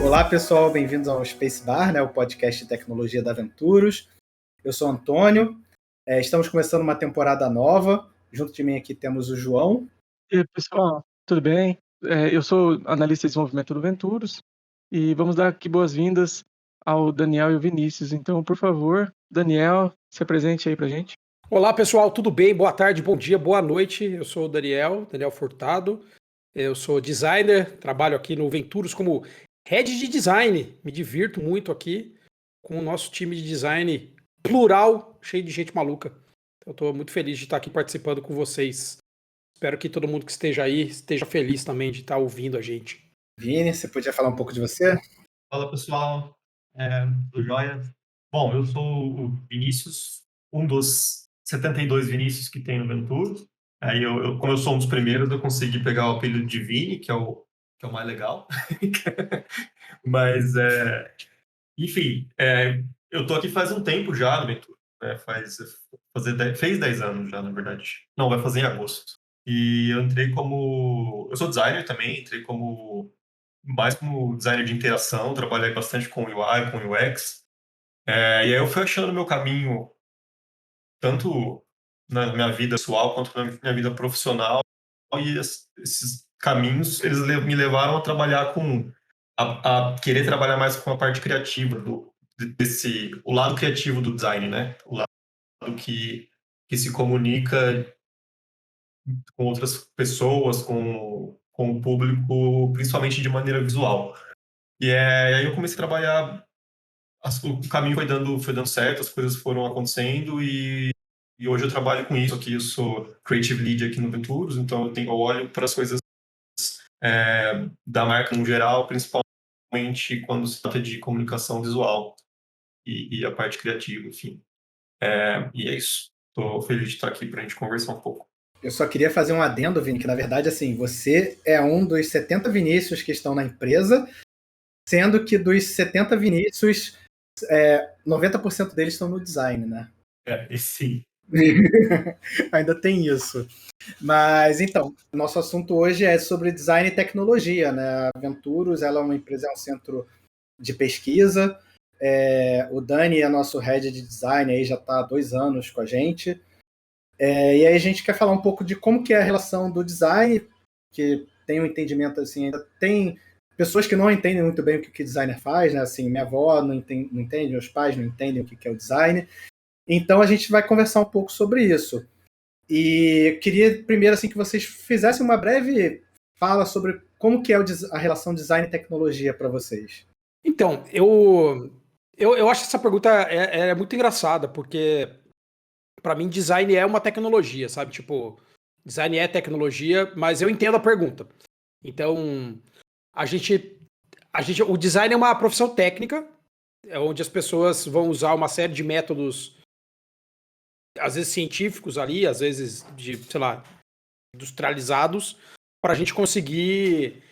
Olá, pessoal, bem-vindos ao Space Bar, né, o podcast de tecnologia da Venturos. Eu sou o Antônio, estamos começando uma temporada nova. Junto de mim aqui temos o João. E aí, pessoal, tudo bem? Eu sou analista de desenvolvimento do Venturos e vamos dar aqui boas-vindas ao Daniel e ao Vinícius. Então, por favor, Daniel, se apresente aí pra gente. Olá, pessoal, tudo bem? Boa tarde, bom dia, boa noite. Eu sou o Daniel Furtado. Eu sou designer, trabalho aqui no Venturos como head de design. Me divirto muito aqui com o nosso time de design plural, cheio de gente maluca. Eu estou muito feliz de estar aqui participando com vocês. Espero que todo mundo que esteja aí esteja feliz também de estar ouvindo a gente. Vini, você podia falar um pouco de você? Fala, pessoal, tudo jóia? Bom, eu sou o Vinícius, um dos 72 Vinícius que tem no Venturos. Aí, como eu sou um dos primeiros, eu consegui pegar o apelido de Vini, que é o mais legal. Mas, enfim, eu tô aqui faz um tempo já no Venturos. Fez 10 anos já, na verdade. Não, vai fazer em agosto. E eu entrei eu sou designer também, entrei mais como designer de interação, trabalhei bastante com UI, com UX. E aí eu fui achando meu caminho, tanto na minha vida pessoal quanto na minha vida profissional. E esses caminhos, eles me levaram a trabalhar a querer trabalhar mais com a parte criativa, o lado criativo do design, né? O lado que se comunica com outras pessoas, com o público, principalmente de maneira visual. E aí eu comecei a trabalhar, o caminho foi dando certo, as coisas foram acontecendo e hoje eu trabalho com isso aqui. Eu sou Creative Lead aqui no Venturos, então eu olho para as coisas da marca no geral, principalmente quando se trata de comunicação visual e a parte criativa, enfim. E é isso. Estou feliz de estar aqui para a gente conversar um pouco. Eu só queria fazer um adendo, Vini, que na verdade, assim, você é um dos 70 Vinícius que estão na empresa, sendo que dos 70 Vinícius, 90% deles estão no design, né? Sim. Ainda tem isso. Mas, então, nosso assunto hoje é sobre design e tecnologia, né? A Venturos, ela é uma empresa, é um centro de pesquisa. O Dani é nosso head de design, aí já está há 2 anos com a gente. E aí a gente quer falar um pouco de como que é a relação do design, que tem um entendimento, assim, ainda tem pessoas que não entendem muito bem o que o designer faz, né? Assim, minha avó não entende, meus pais não entendem o que é o design. Então a gente vai conversar um pouco sobre isso. E eu queria primeiro assim que vocês fizessem uma breve fala sobre como que é a relação design e tecnologia para vocês. Então, eu acho essa pergunta é muito engraçada, porque para mim design é uma tecnologia, sabe? Tipo, design é tecnologia, mas eu entendo a pergunta. Então, o design é uma profissão técnica, onde as pessoas vão usar uma série de métodos, às vezes científicos ali, às vezes de, sei lá, industrializados, para a gente conseguir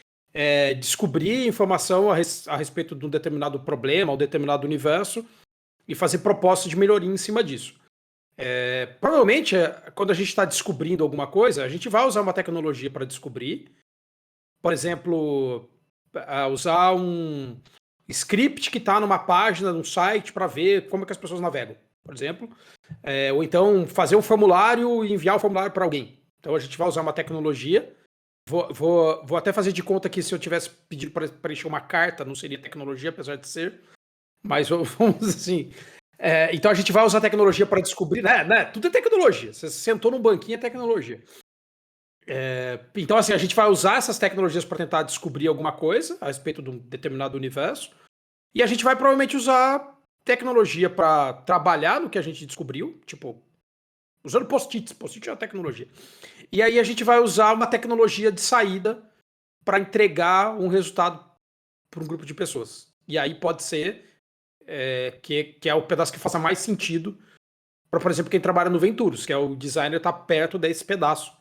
descobrir informação a respeito de um determinado problema, um determinado universo, e fazer propostas de melhoria em cima disso. Provavelmente, quando a gente está descobrindo alguma coisa, a gente vai usar uma tecnologia para descobrir. Por exemplo, usar um script que está numa página, num site, para ver como é que as pessoas navegam, por exemplo. Ou então fazer um formulário e enviar o formulário para alguém. Então a gente vai usar uma tecnologia. Vou até fazer de conta que se eu tivesse pedido para preencher uma carta, não seria tecnologia, apesar de ser. Mas vamos assim. Então a gente vai usar tecnologia para descobrir, né? Tudo é tecnologia. Você sentou num banquinho, é tecnologia. Então, assim, a gente vai usar essas tecnologias para tentar descobrir alguma coisa a respeito de um determinado universo. E a gente vai provavelmente usar tecnologia para trabalhar no que a gente descobriu, tipo, usando post-its. Post-it é uma tecnologia. E aí a gente vai usar uma tecnologia de saída para entregar um resultado para um grupo de pessoas. E aí pode ser que é o pedaço que faça mais sentido para, por exemplo, quem trabalha no Venturos, que é o designer tá perto desse pedaço,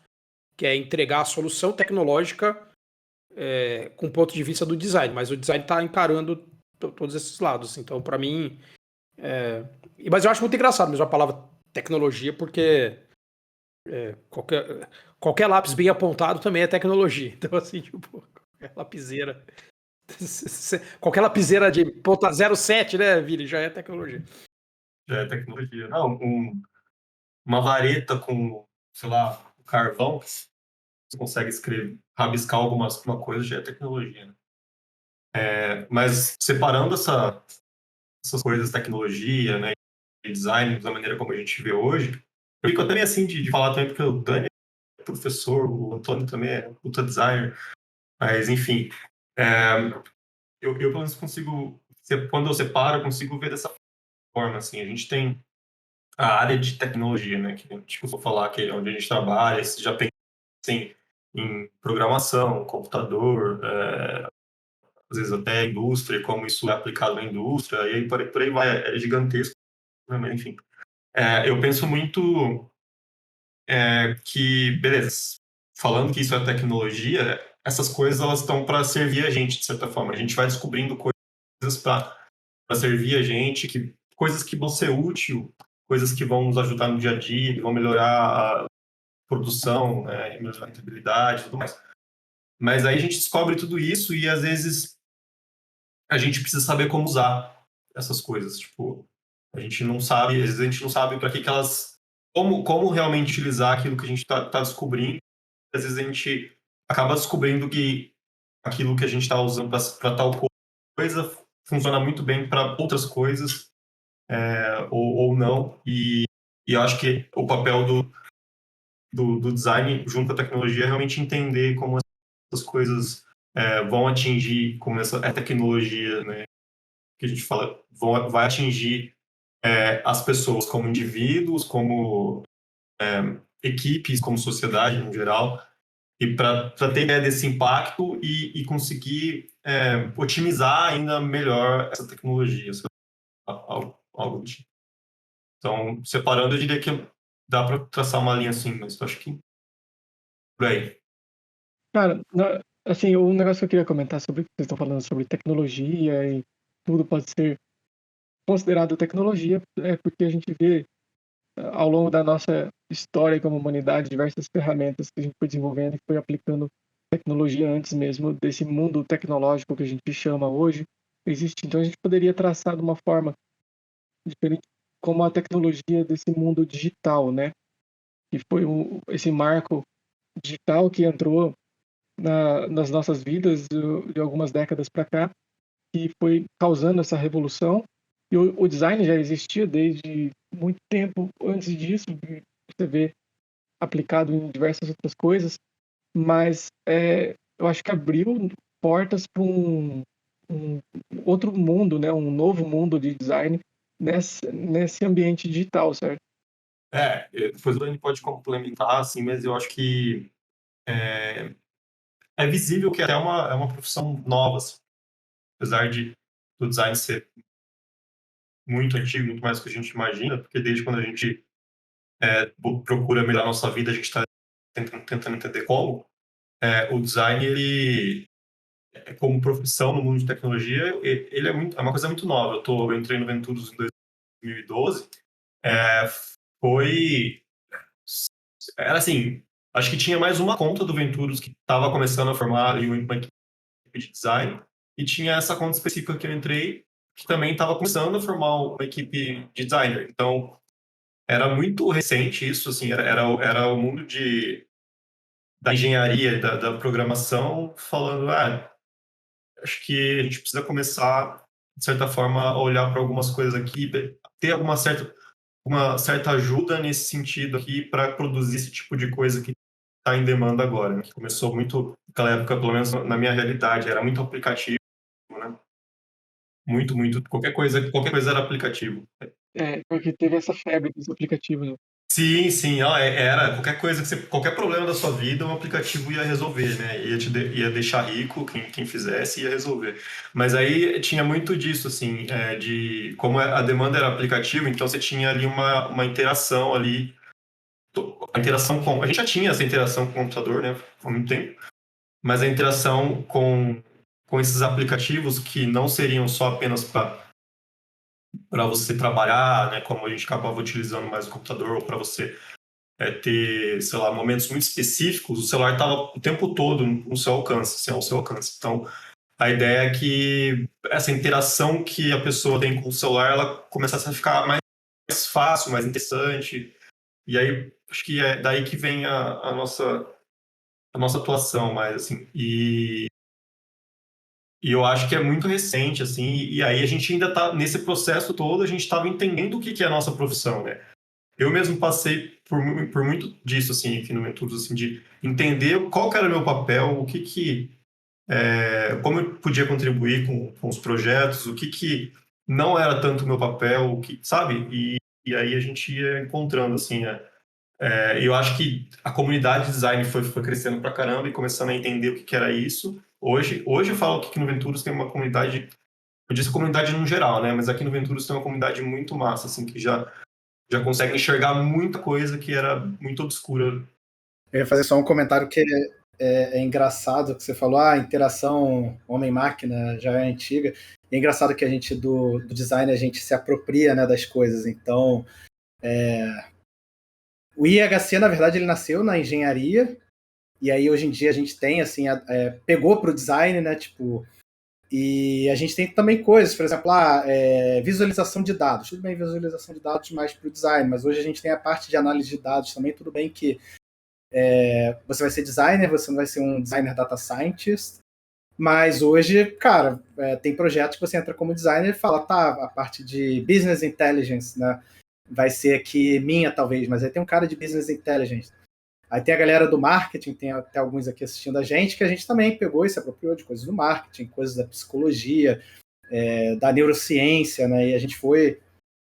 que é entregar a solução tecnológica com o ponto de vista do design. Mas o design está encarando todos esses lados. Então, para mim... Mas eu acho muito engraçado mesmo a palavra tecnologia, porque qualquer lápis bem apontado também é tecnologia. Então, assim, tipo, qualquer lapiseira Com aquela piseira de ponta 07, né, Vini? Já é tecnologia. Já é tecnologia. Não, uma vareta com, sei lá, carvão, você consegue escrever, rabiscar alguma coisa, já é tecnologia, né? Mas separando essas coisas, tecnologia, né, e design, da maneira como a gente vê hoje, eu fico até meio assim de falar também, porque o Dani é professor, o Antônio também é puta designer, mas enfim, eu pelo menos consigo, quando eu separo, eu consigo ver dessa forma, assim, a gente tem a área de tecnologia, né, que tipo, vou falar que é onde a gente trabalha, você já pensa em programação, computador, às vezes até indústria, como isso é aplicado na indústria, e aí por aí vai, é gigantesco, né, mas enfim. Eu penso muito que, beleza, falando que isso é tecnologia, essas coisas elas estão para servir a gente, de certa forma. A gente vai descobrindo coisas para servir a gente, coisas que vão ser úteis, coisas que vão nos ajudar no dia a dia, que vão melhorar a produção, né, melhorar a rentabilidade e tudo mais. Mas aí a gente descobre tudo isso e, às vezes, a gente precisa saber como usar essas coisas. Tipo, a gente não sabe, às vezes a gente não sabe para que elas... Como realmente utilizar aquilo que a gente está descobrindo. Às vezes a gente acaba descobrindo que aquilo que a gente está usando para tal coisa funciona muito bem para outras coisas, ou não. E eu acho que o papel do design junto com a tecnologia é realmente entender como essas coisas vão atingir, como essa tecnologia, né, que a gente fala, vai atingir as pessoas como indivíduos, como equipes, como sociedade no geral, e para ter ideia desse impacto e conseguir otimizar ainda melhor essa tecnologia, algo do tipo. Então, separando, eu diria que dá para traçar uma linha assim, mas eu acho que por aí. Cara, assim, um negócio que eu queria comentar sobre o que vocês estão falando sobre tecnologia e tudo pode ser considerado tecnologia, é porque a gente vê ao longo da nossa história como humanidade diversas ferramentas que a gente foi desenvolvendo e foi aplicando tecnologia antes mesmo desse mundo tecnológico que a gente chama hoje existe. Então a gente poderia traçar de uma forma diferente como a tecnologia desse mundo digital, né? Que foi esse marco digital que entrou nas nossas vidas de algumas décadas para cá, que foi causando essa revolução. E o design já existia desde muito tempo antes disso, você vê aplicado em diversas outras coisas, mas eu acho que abriu portas para um outro mundo, né? Um novo mundo de design nesse ambiente digital, certo? Depois a gente pode complementar, assim, mas eu acho que é visível que é uma profissão nova, assim. Apesar do design ser muito antigo, muito mais do que a gente imagina, porque desde quando a gente procura melhorar a nossa vida, a gente está tentando entender como. O design, ele, como profissão no mundo de tecnologia, ele é uma coisa muito nova. Eu entrei no Venturos em 2012, era assim, acho que tinha mais uma conta do Venturos que estava começando a formar ali uma equipe de design, e tinha essa conta específica que eu entrei, que também estava começando a formar uma equipe de designer. Então, era muito recente isso, assim, era o mundo da engenharia, da programação, falando, acho que a gente precisa começar, de certa forma, a olhar para algumas coisas aqui, ter uma certa ajuda nesse sentido aqui para produzir esse tipo de coisa que está em demanda agora, né? Que começou muito, naquela época, pelo menos na minha realidade, era muito aplicativo, né? Muito, qualquer coisa era aplicativo. Porque teve essa febre dos aplicativos, né? Sim, era qualquer coisa qualquer problema da sua vida, um aplicativo ia resolver, né? Ia deixar rico quem fizesse, ia resolver. Mas aí tinha muito disso, assim, de como a demanda era aplicativo, então você tinha ali uma interação ali, a gente já tinha essa interação com o computador, né? Há muito tempo, mas a interação com esses aplicativos que não seriam só apenas para você trabalhar, né? Como a gente acabava utilizando mais o computador, ou para você ter, sei lá, momentos muito específicos, o celular estava o tempo todo no seu alcance, assim, ao seu alcance. Então, a ideia é que essa interação que a pessoa tem com o celular, ela começasse a ficar mais fácil, mais interessante. E aí, acho que é daí que vem a nossa atuação mais, assim. E eu acho que é muito recente, assim, e aí a gente ainda tá, nesse processo todo, a gente estava entendendo o que é a nossa profissão, né? Eu mesmo passei por muito disso, assim, aqui no Venturos, assim, de entender qual que era o meu papel, como eu podia contribuir com os projetos, o que não era tanto o meu papel, sabe? E aí a gente ia encontrando, assim, eu acho que a comunidade de design foi crescendo pra caramba e começando a entender o que era isso. Hoje eu falo que aqui no Venturos tem uma comunidade, eu disse comunidade no geral, né? Mas aqui no Venturos tem uma comunidade muito massa, assim, que já consegue enxergar muita coisa que era muito obscura. Eu ia fazer só um comentário que é engraçado, que você falou, a interação homem-máquina já é antiga. É engraçado que a gente, do design, a gente se apropria, né, das coisas. Então, o IHC, na verdade, ele nasceu na engenharia, e aí hoje em dia a gente tem, assim, pegou para o design, né, tipo, e a gente tem também coisas, por exemplo, visualização de dados. Tudo bem, visualização de dados mais para o design, mas hoje a gente tem a parte de análise de dados também. Tudo bem que você vai ser designer, você não vai ser um designer data scientist, mas hoje, cara, tem projetos que você entra como designer e fala, tá, a parte de business intelligence, né, vai ser aqui minha, talvez, mas aí tem um cara de business intelligence. Aí tem a galera do marketing, tem até alguns aqui assistindo a gente, que a gente também pegou e se apropriou de coisas do marketing, coisas da psicologia, da neurociência, né? E a gente foi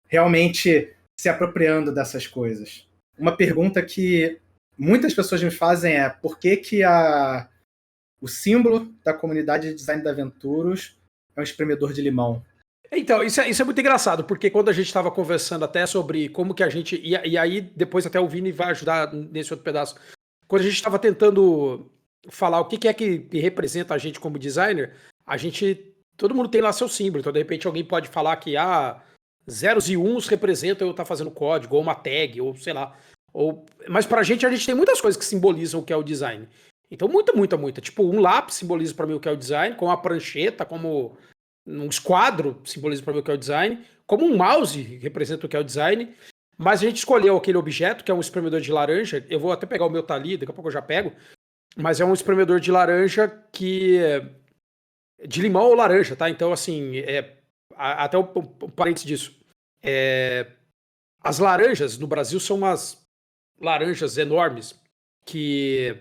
realmente se apropriando dessas coisas. Uma pergunta que muitas pessoas me fazem é por que o símbolo da comunidade de design da Venturos é um espremedor de limão? Então, isso é muito engraçado, porque quando a gente estava conversando até sobre como que a gente. E aí, depois até o Vini vai ajudar nesse outro pedaço. Quando a gente estava tentando falar o que é que representa a gente como designer, a gente. Todo mundo tem lá seu símbolo. Então, de repente, alguém pode falar que zeros e uns representam eu estar fazendo código, ou uma tag, ou sei lá. Mas pra gente tem muitas coisas que simbolizam o que é o design. Então, muita. Tipo, um lápis simboliza para mim o que é o design, como a prancheta, como um esquadro simboliza para mim o que é o design, como um mouse representa o que é o design, mas a gente escolheu aquele objeto, que é um espremedor de laranja, eu vou até pegar o meu tá ali, daqui a pouco eu já pego, mas é um espremedor de laranja de limão ou laranja, tá? Então, assim, até um parênteses disso. As laranjas no Brasil são umas laranjas enormes, que,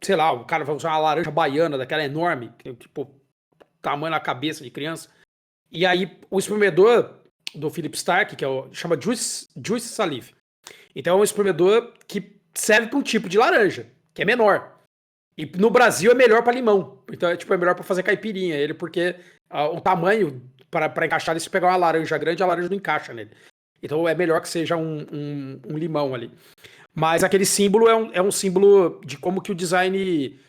sei lá, o cara vai usar uma laranja baiana, daquela enorme, tipo, tamanho na cabeça de criança. E aí, o espremedor do Philip Stark, chama Juice Salif. Então, é um espremedor que serve para um tipo de laranja, que é menor. E no Brasil é melhor para limão. Então, é melhor para fazer caipirinha. Porque o tamanho, para encaixar, se pegar uma laranja grande, a laranja não encaixa nele. Então, é melhor que seja um limão ali. Mas aquele símbolo é um símbolo de como que o design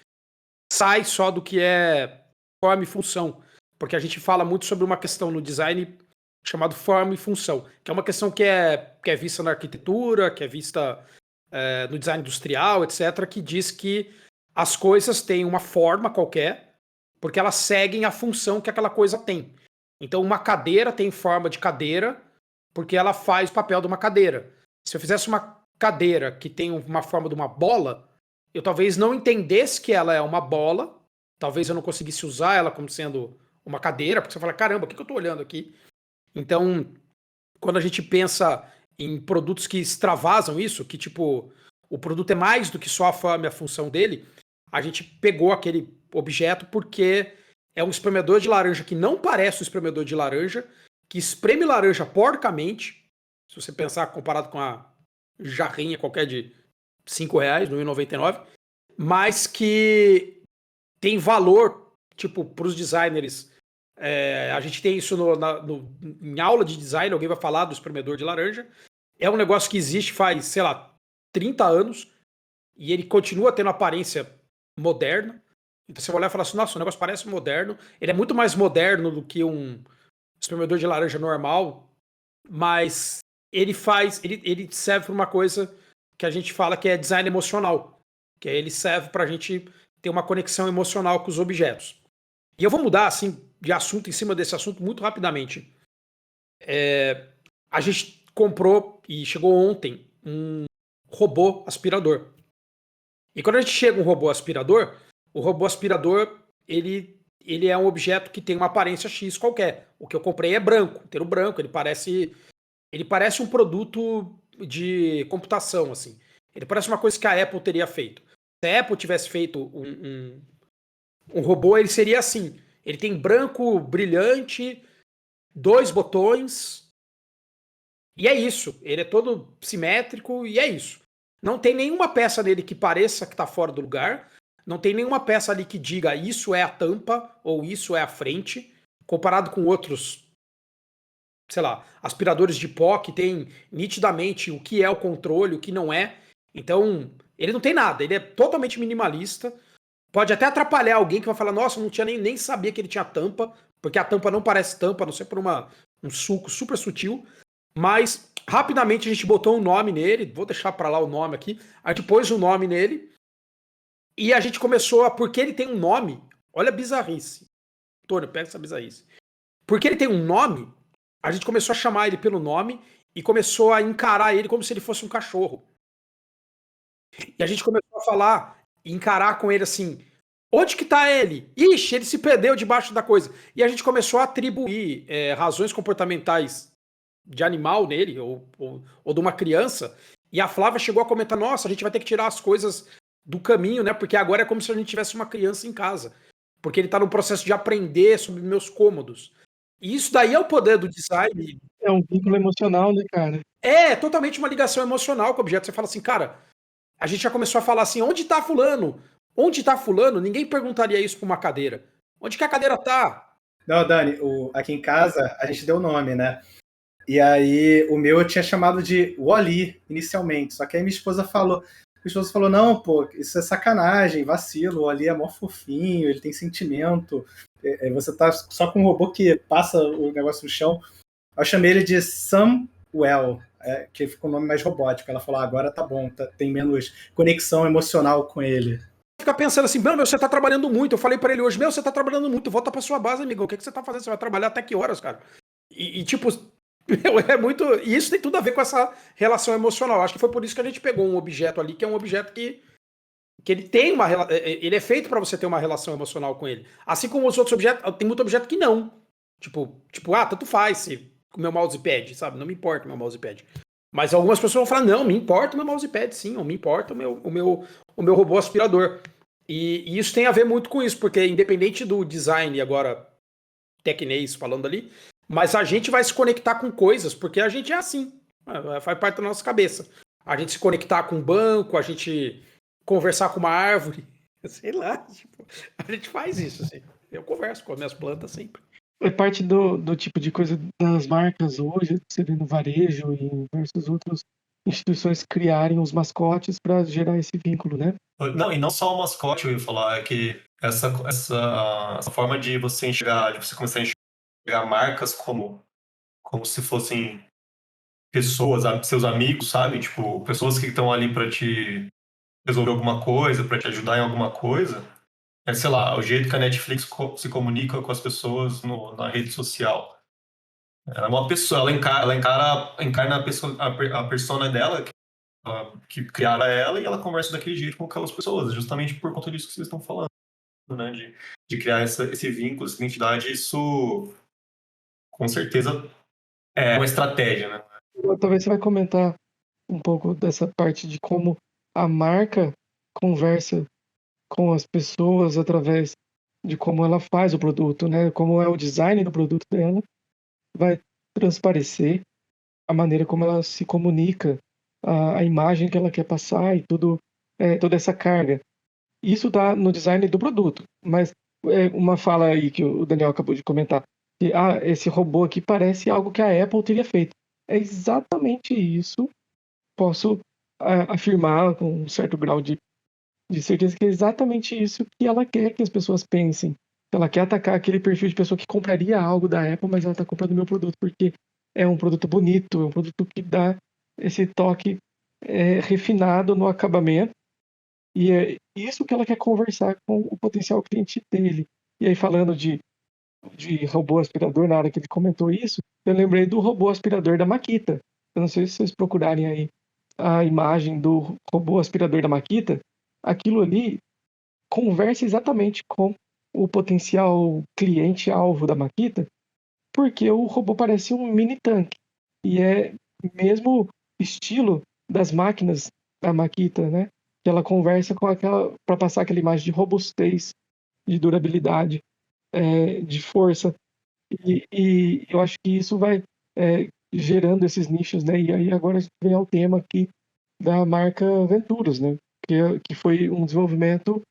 sai só do que é forma e função, porque a gente fala muito sobre uma questão no design chamado forma e função, que é uma questão que é vista na arquitetura, que é vista no design industrial, etc., que diz que as coisas têm uma forma qualquer, porque elas seguem a função que aquela coisa tem. Então, uma cadeira tem forma de cadeira, porque ela faz o papel de uma cadeira. Se eu fizesse uma cadeira que tem uma forma de uma bola, eu talvez não entendesse que ela é uma bola, talvez eu não conseguisse usar ela como sendo uma cadeira, porque você fala, caramba, o que eu estou olhando aqui? Então, quando a gente pensa em produtos que extravasam isso, que tipo, o produto é mais do que só a forma e a função dele, a gente pegou aquele objeto porque é um espremedor de laranja que não parece um espremedor de laranja, que espreme laranja porcamente, se você pensar comparado com a jarrinha qualquer de R$5, R$1,99, mas que tem valor, tipo, para os designers. A gente tem isso em aula de design, alguém vai falar do espremedor de laranja. É um negócio que existe faz, sei lá, 30 anos, e ele continua tendo aparência moderna. Então você vai olhar e falar assim, nossa, o negócio parece moderno. Ele é muito mais moderno do que um espremedor de laranja normal, mas ele serve para uma coisa que a gente fala que é design emocional, que ele serve para a gente ter uma conexão emocional com os objetos. E eu vou mudar, assim, de assunto em cima desse assunto muito rapidamente. A gente comprou e chegou ontem um robô aspirador. E quando a gente chega um robô aspirador, o robô aspirador, ele é um objeto que tem uma aparência X qualquer. O que eu comprei é branco, inteiro branco, ele parece um produto de computação, assim. Ele parece uma coisa que a Apple teria feito. Se a Apple tivesse feito um robô, ele seria assim. Ele tem branco brilhante, 2 botões, e é isso. Ele é todo simétrico e é isso. Não tem nenhuma peça nele que pareça que está fora do lugar. Não tem nenhuma peça ali que diga isso é a tampa ou isso é a frente, comparado com outros, sei lá, aspiradores de pó que tem nitidamente o que é o controle, o que não é. Então, ele não tem nada, ele é totalmente minimalista. Pode até atrapalhar alguém que vai falar, nossa, eu não tinha nem sabia que ele tinha tampa, porque a tampa não parece tampa, a não ser por um suco super sutil. Mas, rapidamente, a gente botou um nome nele, vou deixar pra lá o nome aqui, a gente pôs um nome nele, e a gente começou porque ele tem um nome, olha a bizarrice. Antônio, pega essa bizarrice. Porque ele tem um nome, a gente começou a chamar ele pelo nome e começou a encarar ele como se ele fosse um cachorro. E a gente começou a falar, encarar com ele assim, onde que tá ele? Ixi, ele se perdeu debaixo da coisa. E a gente começou a atribuir razões comportamentais de animal nele, ou de uma criança. E a Flávia chegou a comentar, nossa, a gente vai ter que tirar as coisas do caminho, né? Porque agora é como se a gente tivesse uma criança em casa. Porque ele tá no processo de aprender sobre meus cômodos. E isso daí é o poder do design. É um vínculo emocional, né, cara? É totalmente uma ligação emocional com o objeto. Você fala assim, cara, a gente já começou a falar assim, onde tá fulano? Onde tá fulano? Ninguém perguntaria isso pra uma cadeira. Onde que a cadeira tá? Não, Dani, aqui em casa a gente deu nome, né? E aí o meu eu tinha chamado de Wall-E inicialmente, só que aí minha esposa falou, não, pô, isso é sacanagem, vacilo, o Wall-E é mó fofinho, ele tem sentimento, você tá só com um robô que passa o negócio no chão. Eu chamei ele de Samuel, que ficou um nome mais robótico. Ela falou, agora tá bom, tem menos conexão emocional com ele. Fica pensando assim, meu, você tá trabalhando muito. Eu falei pra ele hoje, meu, você tá trabalhando muito, volta pra sua base, amigo. O que você tá fazendo? Você vai trabalhar até que horas, cara? E tipo, meu, é muito. E isso tem tudo a ver com essa relação emocional. Acho que foi por isso que a gente pegou um objeto ali, que é um objeto que ele tem uma. Ele é feito pra você ter uma relação emocional com ele. Assim como os outros objetos, tem muito objeto que não. Tipo, tanto faz se o meu mousepad, sabe? Não me importa o meu mousepad. Mas algumas pessoas vão falar, não, me importa o meu mousepad, sim, ou me importa o meu robô aspirador. E isso tem a ver muito com isso, porque independente do design agora, tecnês falando ali, mas a gente vai se conectar com coisas, porque a gente é assim, faz parte da nossa cabeça. A gente se conectar com um banco, a gente conversar com uma árvore, sei lá, tipo, a gente faz isso, assim. Eu converso com as minhas plantas sempre. É parte do tipo de coisa das marcas hoje, você vê no varejo e em diversas outras instituições criarem os mascotes para gerar esse vínculo, né? Não, e não só o mascote, eu ia falar, é que essa forma de você enxergar, de você começar a enxergar marcas como se fossem pessoas, seus amigos, sabe? Tipo, pessoas que estão ali para te resolver alguma coisa, para te ajudar em alguma coisa. Sei lá, o jeito que a Netflix se comunica com as pessoas na rede social. Ela é uma pessoa, ela encarna a persona dela, que criaram ela, e ela conversa daquele jeito com aquelas pessoas, justamente por conta disso que vocês estão falando, né? De criar esse vínculo, essa identidade, isso com certeza é uma estratégia, né? Talvez você vai comentar um pouco dessa parte de como a marca conversa com as pessoas através de como ela faz o produto, né? Como é o design do produto dela, vai transparecer a maneira como ela se comunica, a imagem que ela quer passar e tudo, toda essa carga. Isso está no design do produto, mas uma fala aí que o Daniel acabou de comentar, que esse robô aqui parece algo que a Apple teria feito. É exatamente isso. Posso afirmar com um certo grau de certeza que é exatamente isso que ela quer que as pessoas pensem. Ela quer atacar aquele perfil de pessoa que compraria algo da Apple, mas ela está comprando meu produto porque é um produto bonito, é um produto que dá esse toque refinado no acabamento. E é isso que ela quer conversar com o potencial cliente dele. E aí, falando de robô aspirador, na hora que ele comentou isso, eu lembrei do robô aspirador da Makita. Eu não sei se vocês procurarem aí a imagem do robô aspirador da Makita, aquilo ali conversa exatamente com o potencial cliente-alvo da Makita, porque o robô parece um mini tanque. E é mesmo estilo das máquinas da Makita, né? Que ela conversa com aquela, para passar aquela imagem de robustez, de durabilidade, de força. E eu acho que isso vai gerando esses nichos, né? E aí agora a gente vem ao tema aqui da marca Venturos, né? Que foi um desenvolvimento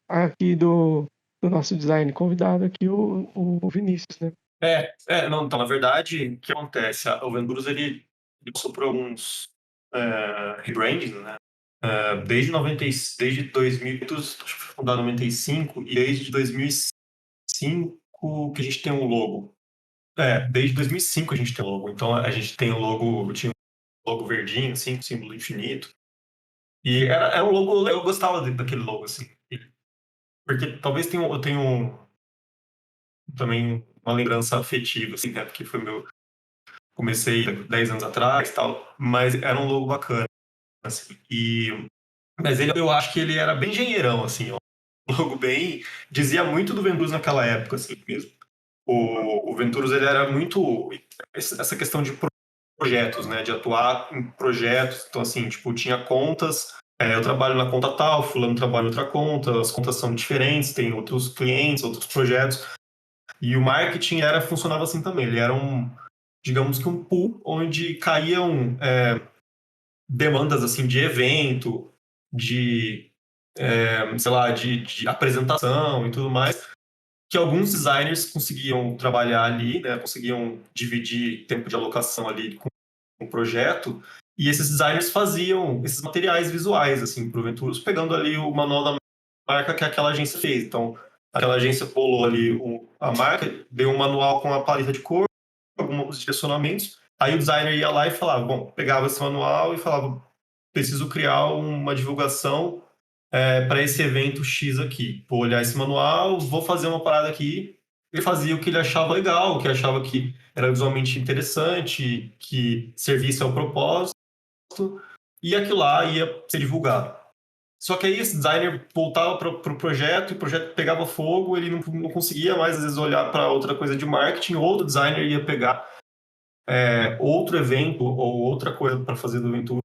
aqui do nosso design convidado aqui, o Vinícius, né? Não, então, na verdade, o que acontece? O Venturos, ele passou por alguns rebrandings, né? Desde 2000, acho que foi fundado em 95, e desde 2005 que a gente tem um logo. Desde 2005 a gente tem logo. Então, a gente tem o logo, tinha um logo verdinho, assim, símbolo infinito. E era um logo, eu gostava daquele logo, assim. Porque talvez eu tenha também uma lembrança afetiva, assim, né? Porque foi comecei 10 anos atrás e tal, mas era um logo bacana, assim. Mas eu acho que ele era bem engenheirão, assim, ó. Um logo bem... Dizia muito do Venturos naquela época, assim, mesmo. O Venturos, ele era muito... Essa questão de projetos, né? De atuar em projetos. Então, assim, tipo, tinha contas... eu trabalho na conta tal, fulano trabalha em outra conta, as contas são diferentes, tem outros clientes, outros projetos. E o marketing funcionava assim também. Ele era digamos que um pool onde caíam demandas assim de evento, sei lá, de apresentação e tudo mais, que alguns designers conseguiam trabalhar ali, né, conseguiam dividir tempo de alocação ali com o projeto, e esses designers faziam esses materiais visuais assim para o Venturos, pegando ali o manual da marca que aquela agência fez. Então, aquela agência bolou ali a marca, deu um manual com a paleta de cor, alguns direcionamentos. Aí o designer ia lá e falava, pegava esse manual e falava, preciso criar uma divulgação para esse evento X aqui. Vou olhar esse manual, vou fazer uma parada aqui. Ele fazia o que ele achava legal, o que achava que era visualmente interessante, que servisse ao propósito, e aquilo lá ia ser divulgado. Só que aí esse designer voltava para o projeto, e o projeto pegava fogo, ele não conseguia mais, às vezes, olhar para outra coisa de marketing, outro designer ia pegar outro evento ou outra coisa para fazer do Venturos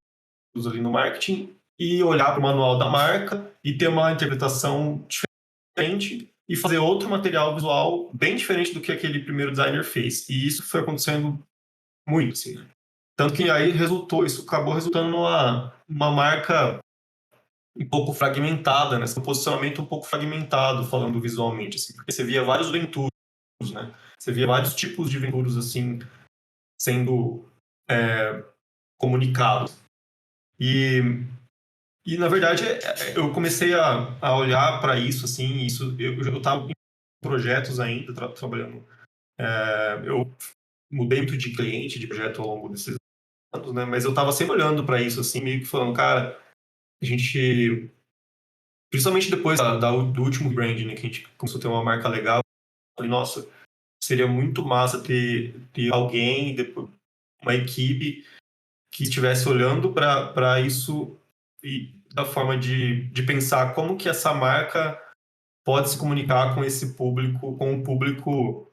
ali no marketing e olhar para o manual da marca e ter uma interpretação diferente e fazer outro material visual bem diferente do que aquele primeiro designer fez. E isso foi acontecendo muito, assim, né? Tanto que aí isso acabou resultando numa marca um pouco fragmentada, né? Um posicionamento um pouco fragmentado, falando visualmente, assim, porque você via vários Venturos, né? Você via vários tipos de Venturos, assim, sendo comunicados. E na verdade, eu comecei a olhar para isso, assim, eu estava em projetos ainda, trabalhando. Eu mudei muito de cliente, de projeto ao longo desses anos, né? Mas eu estava sempre olhando para isso, assim, meio que falando, cara, a gente... Principalmente depois do último brand, né, que a gente começou a ter uma marca legal, eu falei, nossa, seria muito massa ter alguém, depois, uma equipe que estivesse olhando para isso e da forma de pensar como que essa marca pode se comunicar com esse público, com o público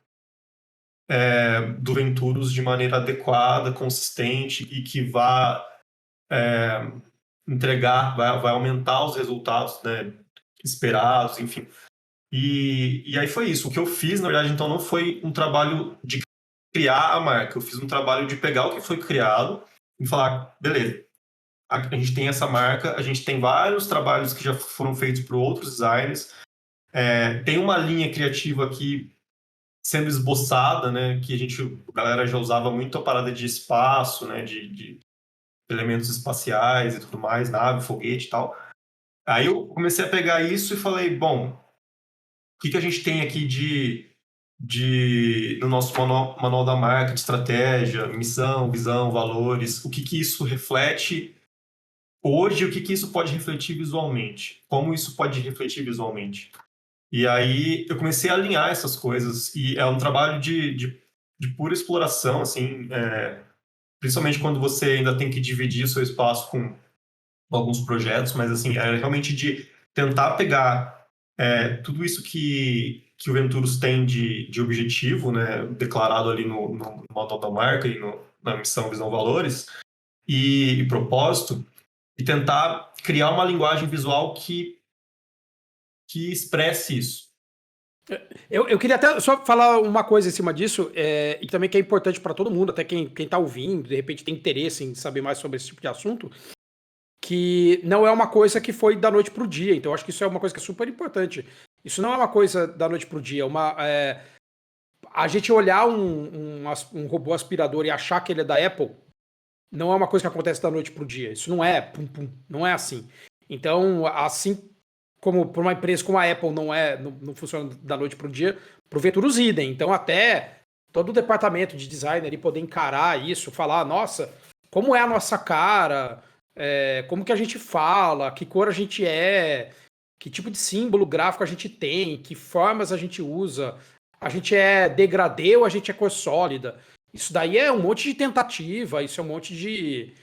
do Venturos de maneira adequada, consistente e que vá entregar, vai aumentar os resultados, né, esperados, enfim. E aí foi isso. O que eu fiz, na verdade, então, não foi um trabalho de criar a marca. Eu fiz um trabalho de pegar o que foi criado e falar, beleza, a gente tem essa marca, a gente tem vários trabalhos que já foram feitos por outros designers, tem uma linha criativa aqui sendo esboçada, né, que a galera já usava muito a parada de espaço, né, de elementos espaciais e tudo mais, nave, foguete e tal. Aí eu comecei a pegar isso e falei, bom, o que a gente tem aqui no nosso manual da marca, de estratégia, missão, visão, valores, o que isso reflete hoje, o que isso pode refletir visualmente? Como isso pode refletir visualmente? E aí eu comecei a alinhar essas coisas, e é um trabalho de pura exploração, assim, principalmente quando você ainda tem que dividir o seu espaço com alguns projetos, mas assim, é realmente de tentar pegar tudo isso que o Venturus tem de objetivo, né, declarado ali no manual da marca e na missão, visão, valores e propósito, e tentar criar uma linguagem visual que expresse isso. Eu queria até só falar uma coisa em cima disso, e também que é importante para todo mundo, até quem tá ouvindo, de repente tem interesse em saber mais sobre esse tipo de assunto, que não é uma coisa que foi da noite pro dia. Então, eu acho que isso é uma coisa que é super importante. Isso não é uma coisa da noite pro dia. A gente olhar um robô aspirador e achar que ele é da Apple não é uma coisa que acontece da noite pro dia. Isso não é pum, pum, não é assim. Então, assim como para uma empresa como a Apple não funciona da noite pro dia, pro Venturus idem. Então, até todo o departamento de design ali poder encarar isso, falar, nossa, como é a nossa cara, como que a gente fala, que cor a gente é, que tipo de símbolo gráfico a gente tem, que formas a gente usa, a gente é degradê ou a gente é cor sólida. Isso daí é um monte de tentativa, isso é um monte de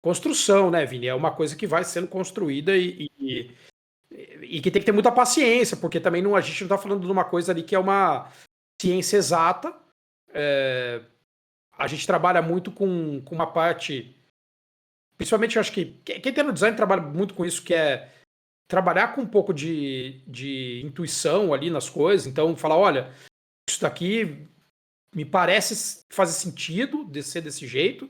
construção, né, Vini? É uma coisa que vai sendo construída e que tem que ter muita paciência, porque também a gente não está falando de uma coisa ali que é uma ciência exata. A gente trabalha muito com uma parte, principalmente eu acho que quem tem no design trabalha muito com isso, que é trabalhar com um pouco de intuição ali nas coisas. Então, falar, olha, isso daqui me parece fazer sentido de ser desse jeito.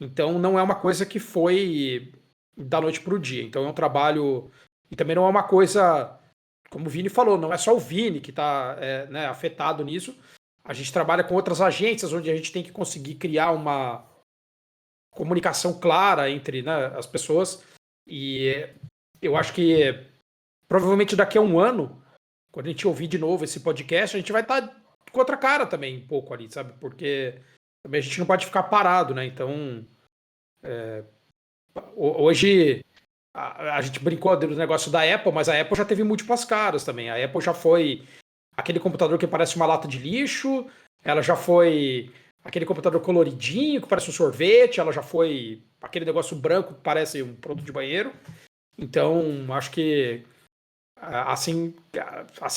Então, não é uma coisa que foi da noite para o dia. Então, é um trabalho. E também não é uma coisa, como o Vini falou, não é só o Vini que está afetado nisso. A gente trabalha com outras agências onde a gente tem que conseguir criar uma comunicação clara entre, né, as pessoas. E eu acho que provavelmente daqui a um ano, quando a gente ouvir de novo esse podcast, a gente vai estar com outra cara também, um pouco ali, sabe? Porque também a gente não pode ficar parado, né? Então, hoje a gente brincou do negócio da Apple, mas a Apple já teve múltiplas caras também. A Apple já foi aquele computador que parece uma lata de lixo, ela já foi aquele computador coloridinho que parece um sorvete, ela já foi aquele negócio branco que parece um produto de banheiro. Então, acho que assim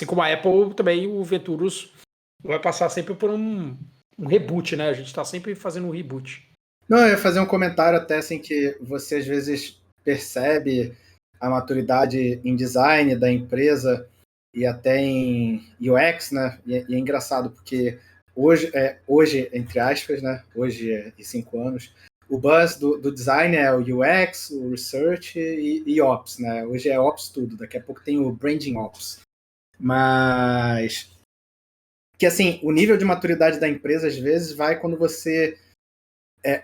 como a Apple, também o Venturus vai passar sempre por um reboot, né? A gente está sempre fazendo um reboot. Não, eu ia fazer um comentário até assim que você às vezes percebe a maturidade em design da empresa e até em UX, né? E é engraçado porque hoje entre aspas, né? Hoje e 5 anos, o buzz do design é o UX, o Research e Ops, né? Hoje é Ops tudo, daqui a pouco tem o Branding Ops. Mas que assim, o nível de maturidade da empresa às vezes vai quando você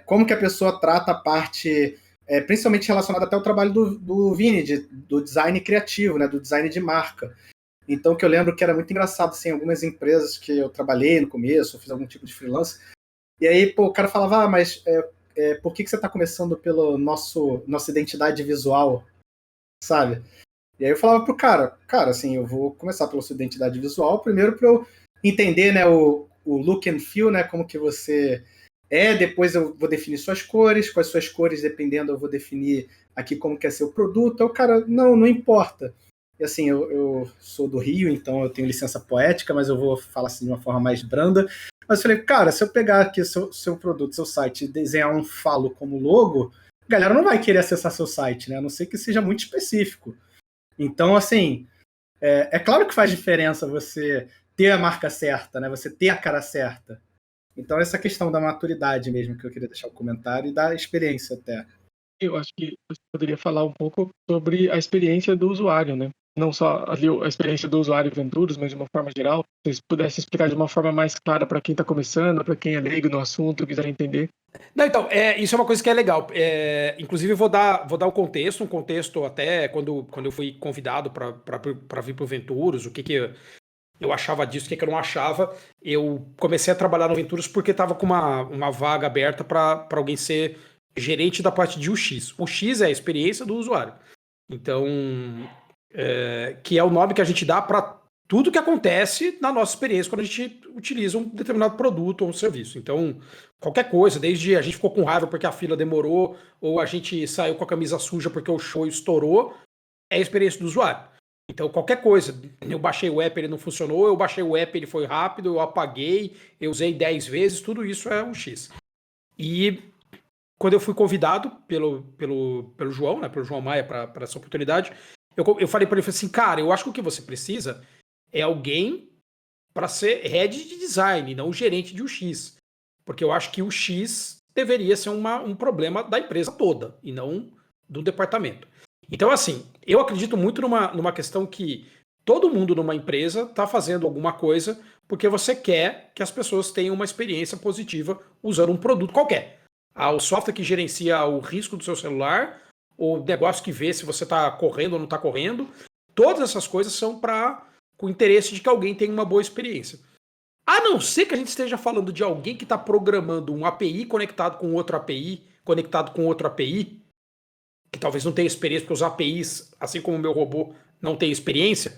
como que a pessoa trata a parte, principalmente relacionada até ao trabalho do Vini, do design criativo, né, do design de marca. Então, que eu lembro que era muito engraçado, assim, algumas empresas que eu trabalhei no começo, eu fiz algum tipo de freelance, e aí, pô, o cara falava, mas por que você está começando pelo nossa identidade visual, sabe? E aí eu falava pro cara, assim, eu vou começar pela sua identidade visual, primeiro para eu entender, né, o look and feel, né, como que você depois eu vou definir suas cores, com as suas cores, dependendo, eu vou definir aqui como que é seu produto. Aí o cara, não importa. E assim, eu sou do Rio, então eu tenho licença poética, mas eu vou falar assim de uma forma mais branda. Mas eu falei, cara, se eu pegar aqui seu produto, seu site, e desenhar um falo como logo, a galera não vai querer acessar seu site, né? A não ser que seja muito específico. Então, assim, é claro que faz diferença você ter a marca certa, né? Você ter a cara certa. Então, essa questão da maturidade mesmo que eu queria deixar o comentário e da experiência até. Eu acho que você poderia falar um pouco sobre a experiência do usuário, né? Não só ali a experiência do usuário Venturus, mas de uma forma geral. Se vocês pudessem explicar de uma forma mais clara para quem está começando, para quem é leigo no assunto, quiser entender. Não, então, isso é uma coisa que é legal. Inclusive, vou dar um contexto até quando eu fui convidado para vir para o Venturus, o que eu achava disso, o que eu não achava. Eu comecei a trabalhar no Venturus porque estava com uma vaga aberta para alguém ser gerente da parte de UX. O X é a experiência do usuário. Então, que é o nome que a gente dá para tudo que acontece na nossa experiência quando a gente utiliza um determinado produto ou um serviço. Então, qualquer coisa, desde a gente ficou com raiva porque a fila demorou, ou a gente saiu com a camisa suja porque o show estourou, é a experiência do usuário. Então, qualquer coisa, eu baixei o app, ele não funcionou, eu baixei o app, ele foi rápido, eu apaguei, eu usei 10 vezes, tudo isso é um X. E quando eu fui convidado pelo João, né, pelo João Maia, para essa oportunidade, eu falei para ele assim, cara, eu acho que o que você precisa é alguém para ser head de design, não gerente de UX. Porque eu acho que o X deveria ser um problema da empresa toda, e não do departamento. Então, assim, eu acredito muito numa questão que todo mundo numa empresa está fazendo alguma coisa porque você quer que as pessoas tenham uma experiência positiva usando um produto qualquer. O software que gerencia o risco do seu celular, o negócio que vê se você está correndo ou não está correndo, todas essas coisas são com o interesse de que alguém tenha uma boa experiência. A não ser que a gente esteja falando de alguém que está programando um API conectado com outro API, conectado com outro API, que talvez não tenha experiência, porque os APIs, assim como o meu robô, não tem experiência,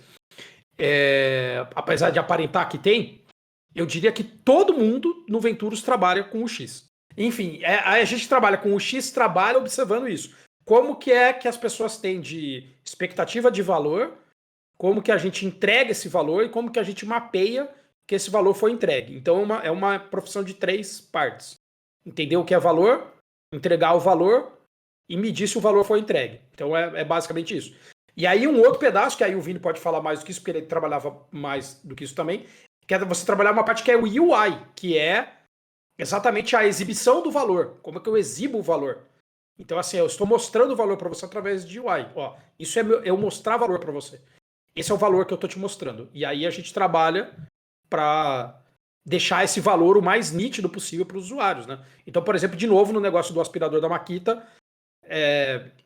apesar de aparentar que tem, eu diria que todo mundo no Venturus trabalha com o X. Enfim, a gente trabalha com o X, trabalha observando isso. Como que é que as pessoas têm de expectativa de valor, como que a gente entrega esse valor e como que a gente mapeia que esse valor foi entregue. Então é uma profissão de 3 partes. Entender o que é valor, entregar o valor e medir se o valor foi entregue. Então é basicamente isso. E aí um outro pedaço, que aí o Vini pode falar mais do que isso, porque ele trabalhava mais do que isso também, que é você trabalhar uma parte que é o UI, que é exatamente a exibição do valor. Como é que eu exibo o valor? Então, assim, eu estou mostrando o valor para você através de UI. Ó, isso é eu mostrar valor para você. Esse é o valor que eu estou te mostrando. E aí a gente trabalha para deixar esse valor o mais nítido possível para os usuários, né? Então, por exemplo, de novo, no negócio do aspirador da Makita,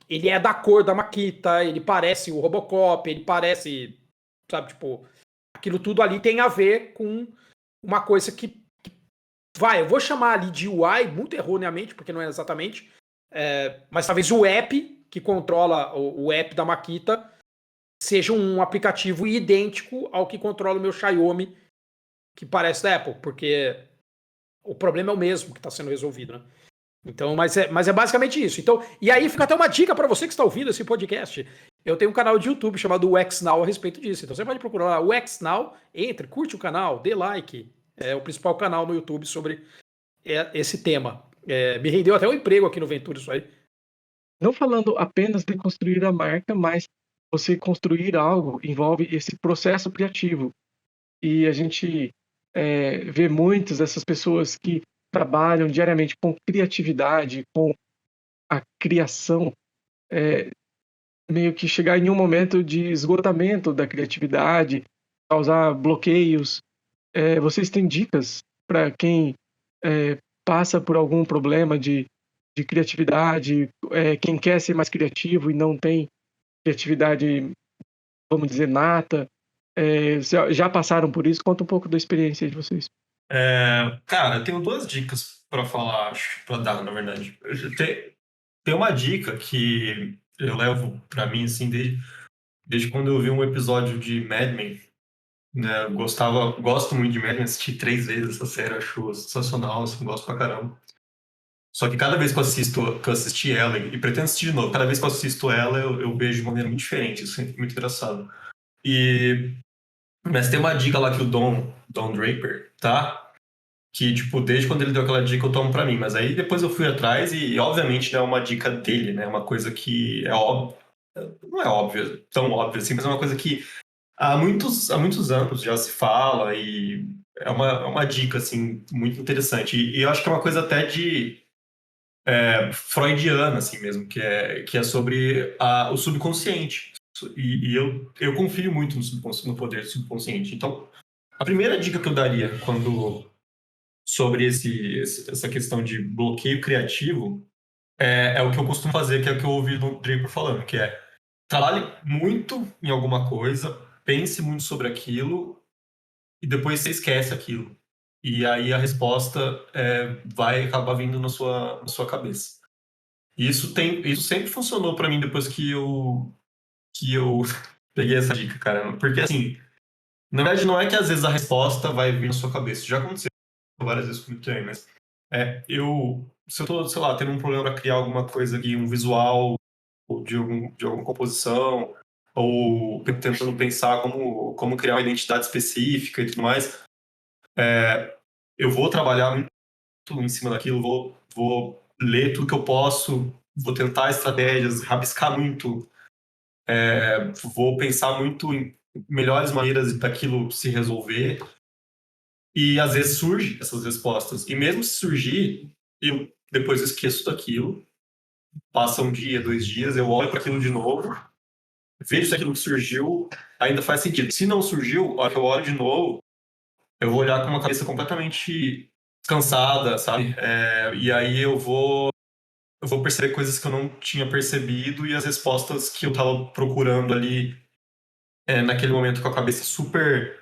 ele é da cor da Makita, ele parece o Robocop, ele parece, sabe, tipo, aquilo tudo ali tem a ver com uma coisa que eu vou chamar ali de UI, muito erroneamente, porque não é exatamente, mas talvez o app que controla o app da Makita seja um aplicativo idêntico ao que controla o meu Xiaomi, que parece da Apple, porque o problema é o mesmo que está sendo resolvido, né? Então, mas é basicamente isso. Então, e aí fica até uma dica para você que está ouvindo esse podcast. Eu tenho um canal de YouTube chamado UX Now a respeito disso. Então você pode procurar lá UX Now, entre, curte o canal, dê like. É o principal canal no YouTube sobre esse tema. Me rendeu até um emprego aqui no Ventura isso aí. Não falando apenas de construir a marca, mas você construir algo envolve esse processo criativo. E a gente vê muitas dessas pessoas que trabalham diariamente com criatividade, com a criação, meio que chegar em um momento de esgotamento da criatividade, causar bloqueios. Vocês têm dicas para quem passa por algum problema de criatividade, quem quer ser mais criativo e não tem criatividade, vamos dizer, nata? Já passaram por isso? Conta um pouco da experiência de vocês. Cara, eu tenho 2 dicas para falar, acho, para dar, na verdade. Tem uma dica que eu levo para mim, assim, desde quando eu vi um episódio de Mad Men, né? Eu gosto muito de Mad Men, assisti 3 vezes essa série, acho sensacional, assim, gosto pra caramba. Só que cada vez que eu assisti ela, e pretendo assistir de novo, cada vez que eu assisto ela, eu vejo de maneira muito diferente, isso é muito engraçado. Mas tem uma dica lá que o Don Draper, tá? Que, tipo, desde quando ele deu aquela dica eu tomo pra mim. Mas aí depois eu fui atrás e obviamente, não é uma dica dele, né? É uma coisa que é óbvia. Não é óbvia, tão óbvia assim, mas é uma coisa que há muitos anos já se fala e é uma dica, assim, muito interessante. E eu acho que é uma coisa até de freudiana, assim mesmo, que é sobre o subconsciente. E eu confio muito no poder subconsciente. Então, a primeira dica que eu daria sobre essa questão de bloqueio criativo é o que eu costumo fazer, que é o que eu ouvi o Draper falando, que é trabalhe muito em alguma coisa, pense muito sobre aquilo e depois você esquece aquilo. E aí a resposta vai acabar vindo na sua cabeça. Isso sempre funcionou para mim depois que eu peguei essa dica, cara. Porque, assim, Na verdade, não é que às vezes a resposta vai vir na sua cabeça. Já aconteceu várias vezes comigo também, mas se eu tô, sei lá, tendo um problema para criar alguma coisa aqui, um visual ou de alguma composição, ou tentando pensar como criar uma identidade específica e tudo mais, eu vou trabalhar muito em cima daquilo, vou ler tudo que eu posso, vou tentar estratégias, rabiscar muito, vou pensar muito em melhores maneiras daquilo se resolver. E às vezes surgem essas respostas. E mesmo se surgir, eu depois esqueço daquilo. Passa um dia, 2 dias, eu olho para aquilo de novo, vejo se aquilo que surgiu ainda faz sentido. Se não surgiu, a hora que eu olho de novo, eu vou olhar com uma cabeça completamente cansada, sabe? E aí eu vou perceber coisas que eu não tinha percebido e as respostas que eu estava procurando ali naquele momento com a cabeça super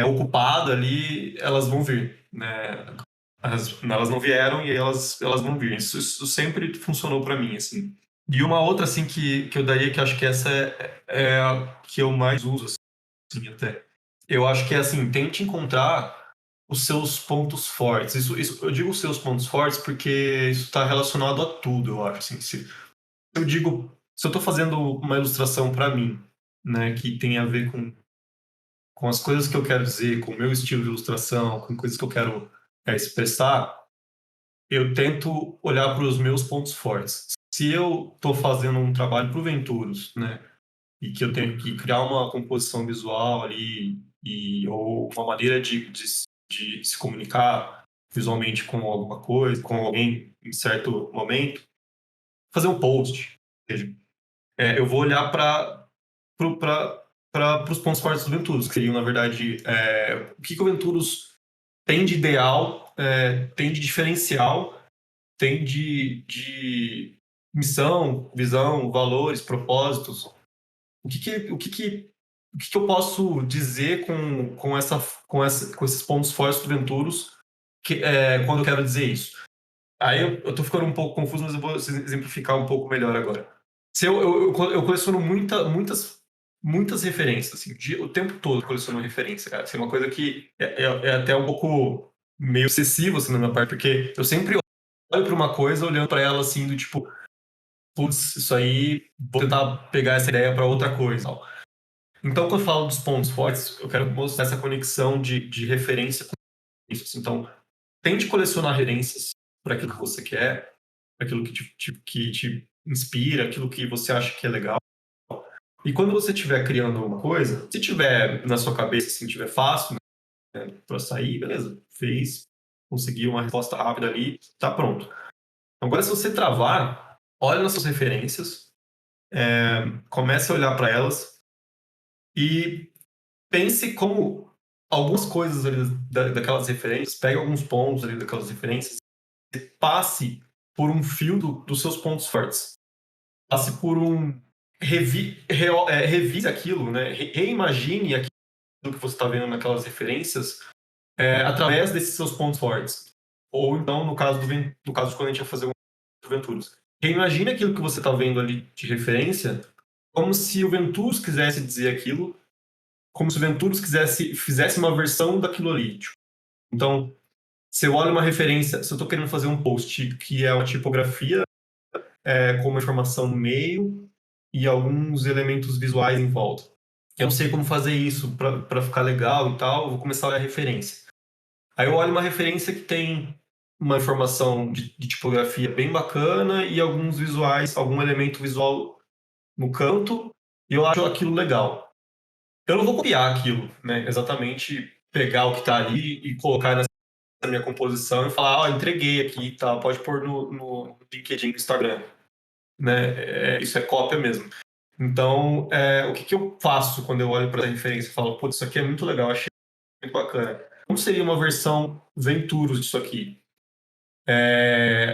ocupada ali, elas vão vir, né? Elas não vieram e elas vão vir. Isso sempre funcionou para mim, assim. E uma outra, assim, que eu daria, que acho que essa é a que eu mais uso, assim, até. Eu acho que é assim, tente encontrar os seus pontos fortes. Isso, eu digo os seus pontos fortes porque isso está relacionado a tudo, eu acho. Assim, se eu estou fazendo uma ilustração para mim, né, que tem a ver com as coisas que eu quero dizer, com o meu estilo de ilustração, com coisas que eu quero expressar, eu tento olhar para os meus pontos fortes. Se eu estou fazendo um trabalho para o Venturos, né, e que eu tenho que criar uma composição visual ali, ou uma maneira de se comunicar visualmente com alguma coisa, com alguém em certo momento, fazer um post. Ou seja, eu vou olhar para os pontos fortes do Venturos, que seriam, na verdade, o que o Venturos tem de ideal, tem de diferencial, tem de missão, visão, valores, propósitos. O que eu posso dizer com esses pontos fortes do Venturos quando eu quero dizer isso? Aí eu tô ficando um pouco confuso, mas eu vou exemplificar um pouco melhor agora. Se eu coleciono muitas referências, assim, o tempo todo eu coleciono referência, cara. Isso é uma coisa que é até um pouco meio excessivo, assim, na minha parte, porque eu sempre olho para uma coisa olhando para ela, assim, do tipo, putz, isso aí, vou tentar pegar essa ideia para outra coisa. Tal. Então, quando eu falo dos pontos fortes, eu quero mostrar essa conexão de referência com isso. Então, tente colecionar referências para aquilo que você quer, para aquilo que te inspira, aquilo que você acha que é legal. E quando você estiver criando uma coisa, se tiver na sua cabeça, se tiver fácil, né, para sair, beleza, fez, conseguiu uma resposta rápida ali, tá pronto. Agora, se você travar, olha nas suas referências, comece a olhar para elas e pense como algumas coisas ali daquelas referências, pegue alguns pontos ali daquelas referências e passe por um fio dos seus pontos fortes. Passe por revise aquilo, né? Reimagine aquilo que você está vendo naquelas referências através desses seus pontos fortes. Ou então, no caso de quando a gente vai fazer um Venturos. Reimagine aquilo que você está vendo ali de referência como se o Venturos quisesse dizer aquilo, como se o Venturos fizesse uma versão daquilo ali. Então, se eu olho uma referência, se eu estou querendo fazer um post que é uma tipografia com uma informação no meio e alguns elementos visuais em volta. Eu não sei como fazer isso para ficar legal e tal, eu vou começar a olhar a referência. Aí eu olho uma referência que tem uma informação de tipografia bem bacana e alguns visuais, algum elemento visual no canto, e eu acho aquilo legal. Eu não vou copiar aquilo, né? Exatamente pegar o que está ali e colocar na minha composição e falar, entreguei aqui, tá? Pode pôr no LinkedIn, no Instagram. Né? Isso é cópia mesmo. Então, o que eu faço quando eu olho para a referência e falo, putz, isso aqui é muito legal, achei muito bacana. Como seria uma versão Venturos disso aqui?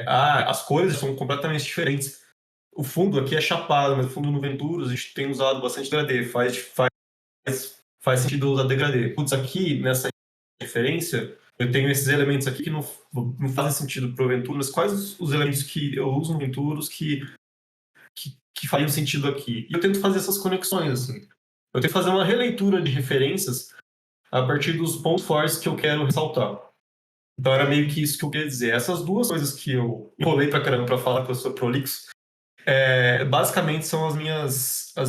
As cores são completamente diferentes. O fundo aqui é chapado, mas o fundo no Venturos a gente tem usado bastante degradê. Faz sentido usar degradê. Putz, aqui nessa referência eu tenho esses elementos aqui que não fazem sentido para o Venturos, mas quais os elementos que eu uso no Venturos que fariam sentido aqui? E eu tento fazer essas conexões, assim. Eu tento fazer uma releitura de referências a partir dos pontos fortes que eu quero ressaltar. Então era meio que isso que eu queria dizer. Essas duas coisas que eu enrolei pra caramba pra falar que eu sou prolixo, basicamente são as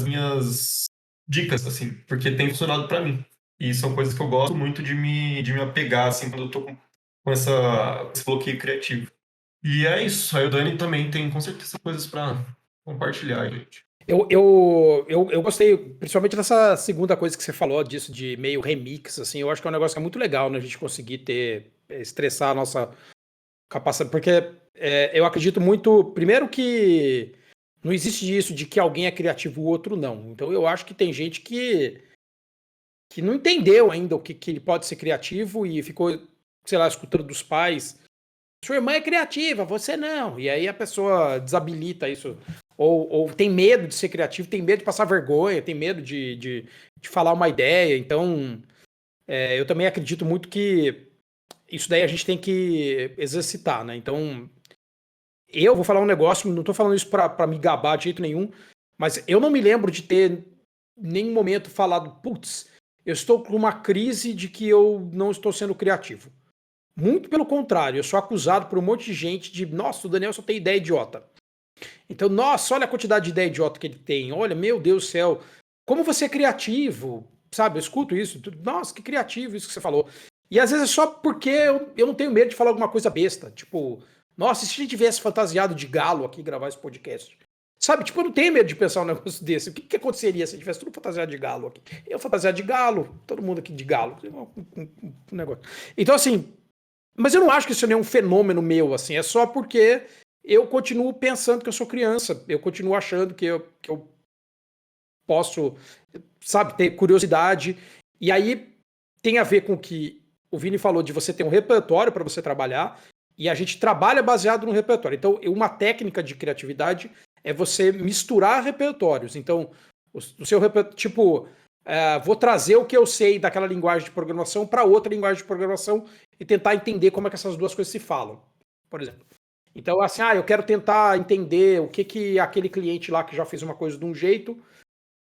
minhas dicas, assim, porque tem funcionado pra mim. E são coisas que eu gosto muito de me apegar, assim, quando eu tô com esse bloqueio criativo. E é isso. Aí o Dani também tem, com certeza, coisas pra compartilhar, gente. Eu gostei, principalmente dessa segunda coisa que você falou, disso de meio remix, assim, eu acho que é um negócio que é muito legal, né, a gente conseguir estressar a nossa capacidade, porque eu acredito muito, primeiro que não existe isso de que alguém é criativo e o outro não, então eu acho que tem gente que não entendeu ainda o que ele pode ser criativo e ficou, sei lá, escutando dos pais, sua irmã é criativa, você não. E aí a pessoa desabilita isso. Ou tem medo de ser criativo, tem medo de passar vergonha, tem medo de falar uma ideia. Então, eu também acredito muito que isso daí a gente tem que exercitar, né? Então, eu vou falar um negócio, não tô falando isso pra me gabar de jeito nenhum, mas eu não me lembro de ter em nenhum momento falado, putz, eu estou com uma crise de que eu não estou sendo criativo. Muito pelo contrário, eu sou acusado por um monte de gente de, nossa, o Daniel só tem ideia idiota. Então, nossa, olha a quantidade de ideia idiota que ele tem. Olha, meu Deus do céu, como você é criativo, sabe? Eu escuto isso. Nossa, que criativo isso que você falou. E às vezes é só porque eu não tenho medo de falar alguma coisa besta. Tipo, nossa, e se a gente tivesse fantasiado de galo aqui gravar esse podcast? Sabe, tipo, eu não tenho medo de pensar um negócio desse. O que aconteceria se a gente tivesse tudo fantasiado de galo aqui? Eu fantasiado de galo, todo mundo aqui de galo. Um negócio. Então, assim, mas eu não acho que isso é nenhum fenômeno meu, assim. É só porque eu continuo pensando que eu sou criança. Eu continuo achando que eu posso, sabe, ter curiosidade. E aí tem a ver com o que o Vini falou de você ter um repertório para você trabalhar. E a gente trabalha baseado no repertório. Então, uma técnica de criatividade é você misturar repertórios. Então, o seu repertório, tipo, vou trazer o que eu sei daquela linguagem de programação para outra linguagem de programação e tentar entender como é que essas duas coisas se falam, por exemplo. Então, assim, eu quero tentar entender o que aquele cliente lá que já fez uma coisa de um jeito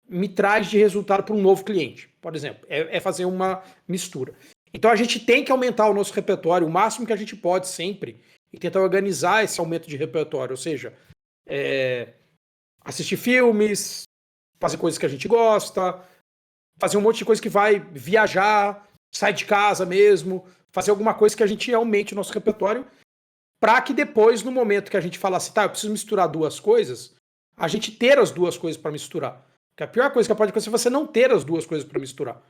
me traz de resultado para um novo cliente, por exemplo. É fazer uma mistura. Então, a gente tem que aumentar o nosso repertório o máximo que a gente pode sempre e tentar organizar esse aumento de repertório, ou seja, assistir filmes, fazer coisas que a gente gosta, fazer um monte de coisa que vai viajar, sair de casa mesmo, fazer alguma coisa que a gente aumente o nosso repertório, para que depois, no momento que a gente fala assim, tá, eu preciso misturar duas coisas, a gente ter as duas coisas para misturar. Porque a pior coisa que pode acontecer é você não ter as duas coisas para misturar.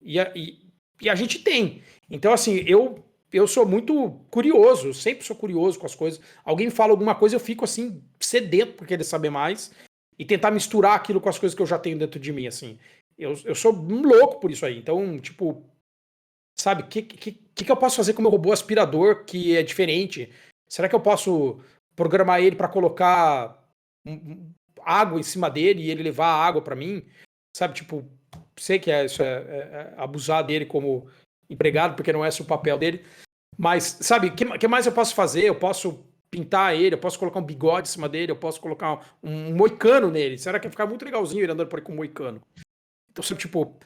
E a gente tem. Então, assim, eu sou muito curioso, eu sempre sou curioso com as coisas. Alguém fala alguma coisa, eu fico assim, sedento por querer saber mais e tentar misturar aquilo com as coisas que eu já tenho dentro de mim, assim. Eu sou um louco por isso aí. Então, tipo, sabe, o que eu posso fazer com o meu robô aspirador que é diferente? Será que eu posso programar ele para colocar água em cima dele e ele levar a água para mim? Sabe, tipo, sei que isso é abusar dele como empregado, porque não é esse o papel dele. Mas, sabe, o que mais eu posso fazer? Eu posso pintar ele, eu posso colocar um bigode em cima dele, eu posso colocar um moicano nele. Será que vai ficar muito legalzinho ele andando por aí com um moicano? Então, tipo.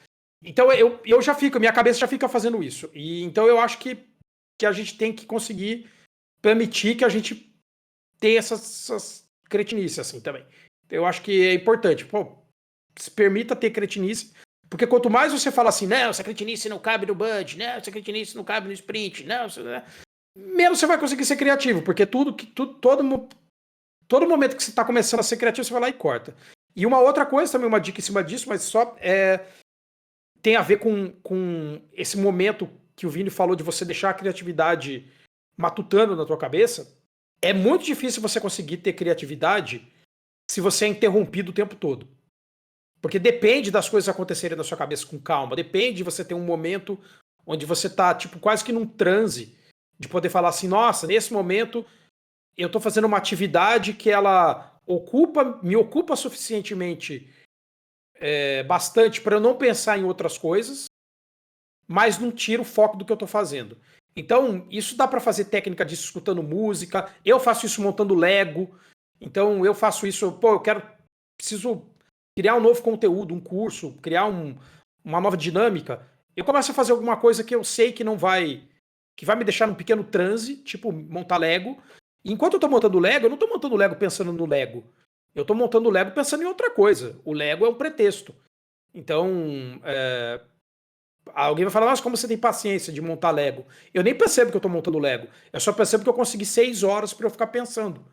Então eu já fico, minha cabeça já fica fazendo isso. E então eu acho que a gente tem que conseguir permitir que a gente tenha essas cretinices assim também. Eu acho que é importante. Pô, se permita ter cretinice, porque quanto mais você fala assim, não, essa cretinice não cabe no Bud, não, essa cretinice não cabe no sprint, não, menos você vai conseguir ser criativo, porque todo momento que você está começando a ser criativo, você vai lá e corta. E uma outra coisa também, uma dica em cima disso, mas só tem a ver com esse momento que o Vini falou de você deixar a criatividade matutando na tua cabeça. É muito difícil você conseguir ter criatividade se você é interrompido o tempo todo. Porque depende das coisas acontecerem na sua cabeça com calma, depende de você ter um momento onde você tá, tipo, quase que num transe, de poder falar assim, nossa, nesse momento eu tô fazendo uma atividade que ela me ocupa suficientemente bastante para eu não pensar em outras coisas, mas não tira o foco do que eu tô fazendo. Então, isso dá para fazer técnica disso escutando música, eu faço isso montando Lego, então eu faço isso, pô, preciso criar um novo conteúdo, um curso, criar uma nova dinâmica, eu começo a fazer alguma coisa que eu sei que não vai, que vai me deixar num pequeno transe, tipo montar Lego. E enquanto eu tô montando Lego, eu não tô montando Lego pensando no Lego. Eu tô montando Lego pensando em outra coisa. O Lego é um pretexto. Então, alguém vai falar, nossa, como você tem paciência de montar Lego? Eu nem percebo que eu tô montando Lego. Eu só percebo que eu consegui 6 horas para eu ficar pensando.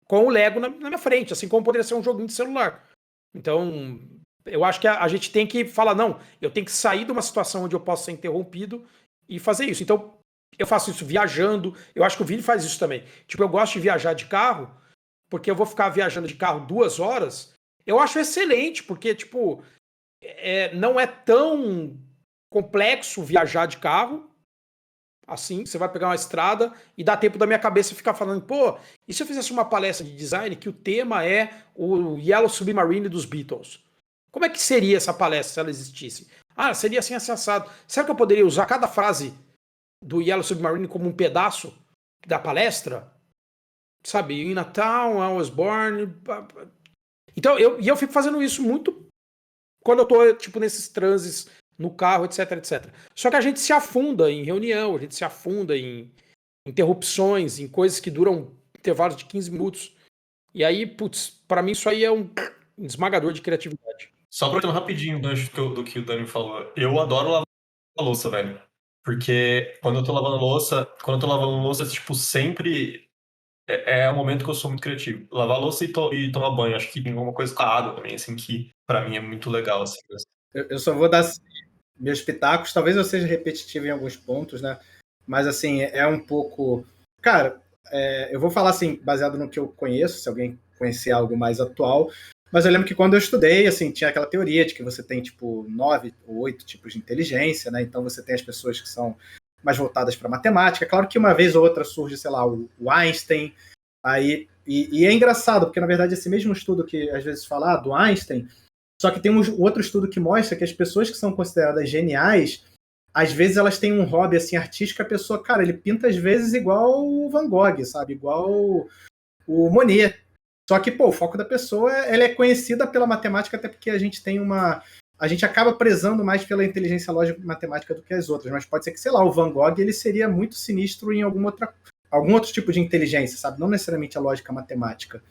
Com o Lego na minha frente, assim como poderia ser um joguinho de celular. Então, eu acho que a gente tem que falar, não, eu tenho que sair de uma situação onde eu posso ser interrompido e fazer isso. Então, eu faço isso viajando, eu acho que o Vini faz isso também. Tipo, eu gosto de viajar de carro, porque eu vou ficar viajando de carro 2 horas, eu acho excelente, porque, tipo, não é tão complexo viajar de carro, assim, você vai pegar uma estrada e dá tempo da minha cabeça ficar falando, pô, e se eu fizesse uma palestra de design que o tema é o Yellow Submarine dos Beatles? Como é que seria essa palestra se ela existisse? Ah, seria assim, assim, assado. Será que eu poderia usar cada frase do Yellow Submarine como um pedaço da palestra? Sabe, in a town, I was born. Então, eu fico fazendo isso muito quando eu tô, tipo, nesses transes no carro, etc, etc. Só que a gente se afunda em reunião, a gente se afunda em interrupções, em coisas que duram intervalos de 15 minutos. E aí, putz, pra mim isso aí é um esmagador de criatividade. Só aproveitando rapidinho o gancho do que o Dani falou. Eu adoro lavar a louça, velho. Porque quando eu tô lavando louça, tipo, sempre é um momento que eu sou muito criativo. Lavar louça e tomar banho. Acho que tem alguma coisa com a água também, assim, que pra mim é muito legal, assim. Eu só vou dar meus pitacos, talvez eu seja repetitivo em alguns pontos, né? Mas, assim, é um pouco... Cara, eu vou falar, assim, baseado no que eu conheço, se alguém conhecer algo mais atual, mas eu lembro que quando eu estudei, assim, tinha aquela teoria de que você tem, tipo, 9 ou 8 tipos de inteligência, né? Então você tem as pessoas que são mais voltadas para matemática. Claro que uma vez ou outra surge, sei lá, o Einstein, aí... E é engraçado, porque, na verdade, esse mesmo estudo que às vezes fala do Einstein, só que tem um outro estudo que mostra que as pessoas que são consideradas geniais, às vezes elas têm um hobby assim artístico, a pessoa, cara, ele pinta às vezes igual o Van Gogh, sabe? Igual o Monet. Só que, pô, o foco da pessoa, ela é conhecida pela matemática, até porque a gente tem a gente acaba prezando mais pela inteligência lógica e matemática do que as outras, mas pode ser que, sei lá, o Van Gogh, ele seria muito sinistro em algum outro tipo de inteligência, sabe? Não necessariamente a lógica matemática.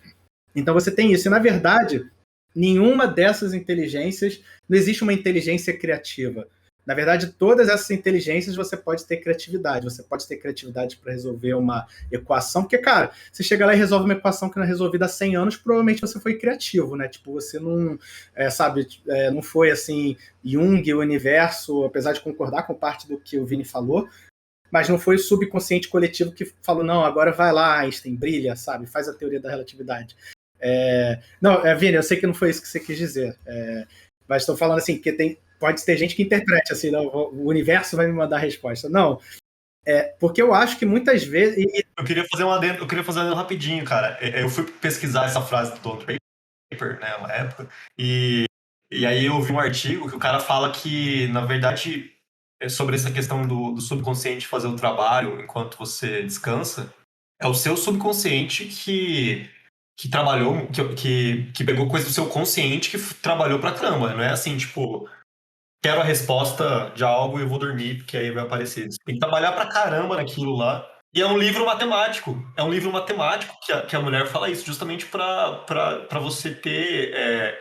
Então você tem isso. E, na verdade, nenhuma dessas inteligências, não existe uma inteligência criativa. Na verdade, todas essas inteligências você pode ter criatividade. Você pode ter criatividade para resolver uma equação, porque, cara, você chega lá e resolve uma equação que não é resolvida há 100 anos, provavelmente você foi criativo, né? Tipo, você não, não foi assim, Jung, o universo, apesar de concordar com parte do que o Vini falou, mas não foi o subconsciente coletivo que falou, não, agora vai lá, Einstein, brilha, sabe? Faz a teoria da relatividade. Vini, eu sei que não foi isso que você quis dizer, mas estou falando assim, que pode ter gente que interprete assim, não, o universo vai me mandar a resposta. Não, porque eu acho que muitas vezes... Eu queria fazer um adendo rapidinho, cara. Eu fui pesquisar essa frase do Don Draper, né, uma época, e aí eu vi um artigo que o cara fala que, na verdade, sobre essa questão do subconsciente fazer o trabalho enquanto você descansa, é o seu subconsciente que trabalhou, que pegou coisa do seu consciente que trabalhou pra caramba. Não é assim, tipo, quero a resposta de algo e eu vou dormir, porque aí vai aparecer. Você tem que trabalhar pra caramba naquilo lá. E é um livro matemático. É um livro matemático que a mulher fala isso, justamente pra você ter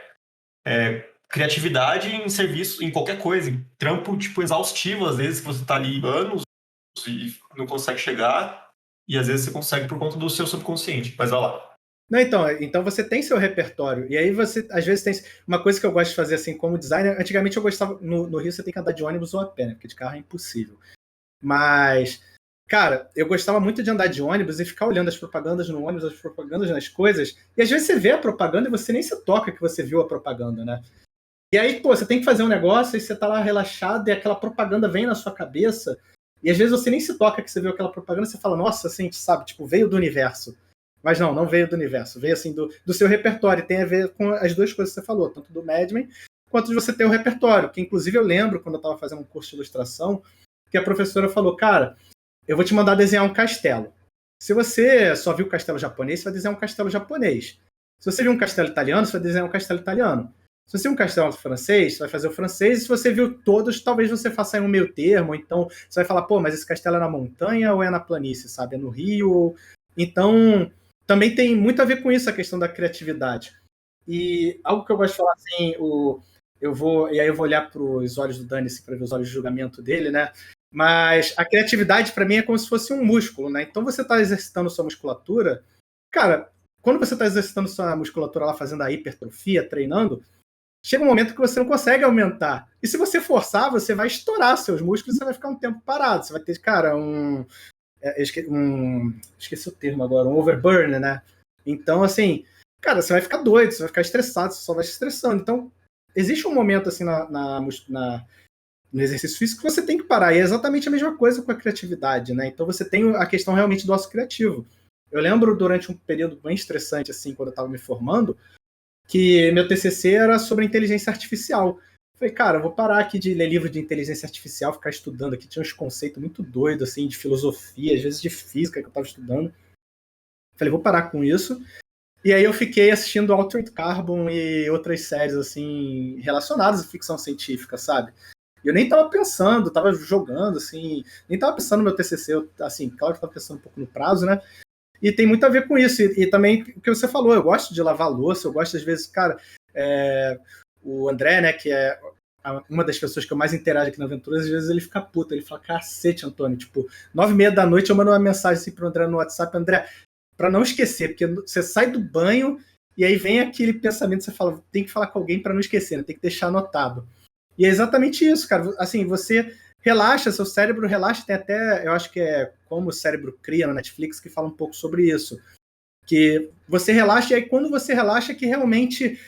criatividade em serviço, em qualquer coisa. Em trampo, tipo, exaustivo, às vezes, que você tá ali anos e não consegue chegar. E às vezes você consegue por conta do seu subconsciente. Mas vai lá. Não, então você tem seu repertório, e aí você, às vezes, tem uma coisa que eu gosto de fazer, assim, como designer, antigamente eu gostava, no Rio você tem que andar de ônibus ou a pé, né, porque de carro é impossível, mas, cara, eu gostava muito de andar de ônibus e ficar olhando as propagandas no ônibus, as propagandas nas coisas, e às vezes você vê a propaganda e você nem se toca que você viu a propaganda, né, e aí, pô, você tem que fazer um negócio e você tá lá relaxado e aquela propaganda vem na sua cabeça, e às vezes você nem se toca que você viu aquela propaganda e você fala, nossa, assim, sabe, tipo, veio do universo. Mas não veio do universo, veio assim do seu repertório, tem a ver com as duas coisas que você falou, tanto do Mad Men, quanto de você ter o repertório, que inclusive eu lembro, quando eu estava fazendo um curso de ilustração, que a professora falou, cara, eu vou te mandar desenhar um castelo. Se você só viu castelo japonês, você vai desenhar um castelo japonês. Se você viu um castelo italiano, você vai desenhar um castelo italiano. Se você é um castelo francês, você vai fazer o francês, e se você viu todos, talvez você faça aí um meio termo, então você vai falar, pô, mas esse castelo é na montanha ou é na planície, sabe? É no rio? Então, também tem muito a ver com isso, a questão da criatividade. E algo que eu gosto de falar assim, e aí eu vou olhar para os olhos do Dani para ver os olhos de julgamento dele, né? Mas a criatividade para mim é como se fosse um músculo, né? Então você está exercitando sua musculatura, cara, quando você está exercitando sua musculatura lá, fazendo a hipertrofia, treinando, chega um momento que você não consegue aumentar. E se você forçar, você vai estourar seus músculos e você vai ficar um tempo parado. Você vai ter, cara, esqueci o termo agora, um overburn, né? Então, assim, cara, você vai ficar doido, você vai ficar estressado, você só vai se estressando. Então, existe um momento, assim, no exercício físico que você tem que parar. E é exatamente a mesma coisa com a criatividade, né? Então, você tem a questão realmente do ócio criativo. Eu lembro, durante um período bem estressante, assim, quando eu estava me formando, que meu TCC era sobre inteligência artificial. Falei, cara, eu vou parar aqui de ler livro de inteligência artificial, ficar estudando aqui. Tinha uns conceitos muito doidos, assim, de filosofia, às vezes de física que eu estava estudando. Falei, vou parar com isso. E aí eu fiquei assistindo Altered Carbon e outras séries, assim, relacionadas à ficção científica, sabe? E eu nem tava pensando, tava jogando, assim, nem tava pensando no meu TCC, assim, claro que tava pensando um pouco no prazo, né? E tem muito a ver com isso. E também o que você falou, eu gosto de lavar louça, eu gosto, às vezes, cara, o André, né, que é uma das pessoas que eu mais interajo aqui na Aventura, às vezes ele fica puto, ele fala, cacete, Antônio, tipo, 9h30 da noite eu mando uma mensagem assim pro André no WhatsApp, André, para não esquecer, porque você sai do banho e aí vem aquele pensamento, você fala, tem que falar com alguém para não esquecer, né? Tem que deixar anotado. E é exatamente isso, cara. Assim, você relaxa, seu cérebro relaxa, tem até, eu acho que é Como o Cérebro Cria na Netflix, que fala um pouco sobre isso. Que você relaxa, e aí quando você relaxa que realmente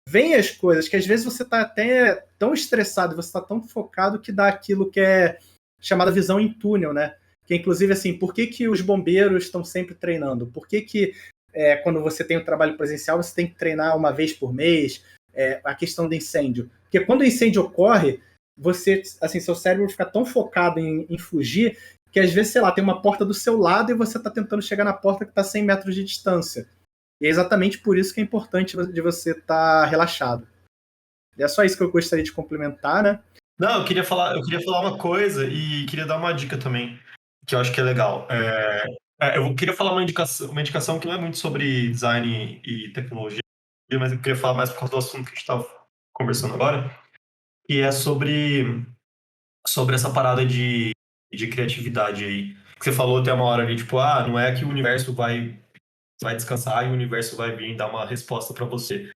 vem as coisas, que às vezes você tá até tão estressado, você tá tão focado que dá aquilo que é chamada visão em túnel, né? Que inclusive, assim, por que os bombeiros estão sempre treinando? Por que quando você tem o trabalho presencial, você tem que treinar uma vez por mês? A questão do incêndio. Porque quando o incêndio ocorre, você, assim, seu cérebro fica tão focado em fugir que às vezes, sei lá, tem uma porta do seu lado e você está tentando chegar na porta que está a 100 metros de distância. E é exatamente por isso que é importante de você estar relaxado. E é só isso que eu gostaria de complementar, né? Não, eu queria falar uma coisa e queria dar uma dica também, que eu acho que é legal. Eu queria falar uma indicação que não é muito sobre design e tecnologia, mas eu queria falar mais por causa do assunto que a gente estava conversando agora, que é sobre essa parada de criatividade aí. Que você falou até uma hora ali, tipo, não é que o universo vai descansar e o universo vai vir dar uma resposta para você.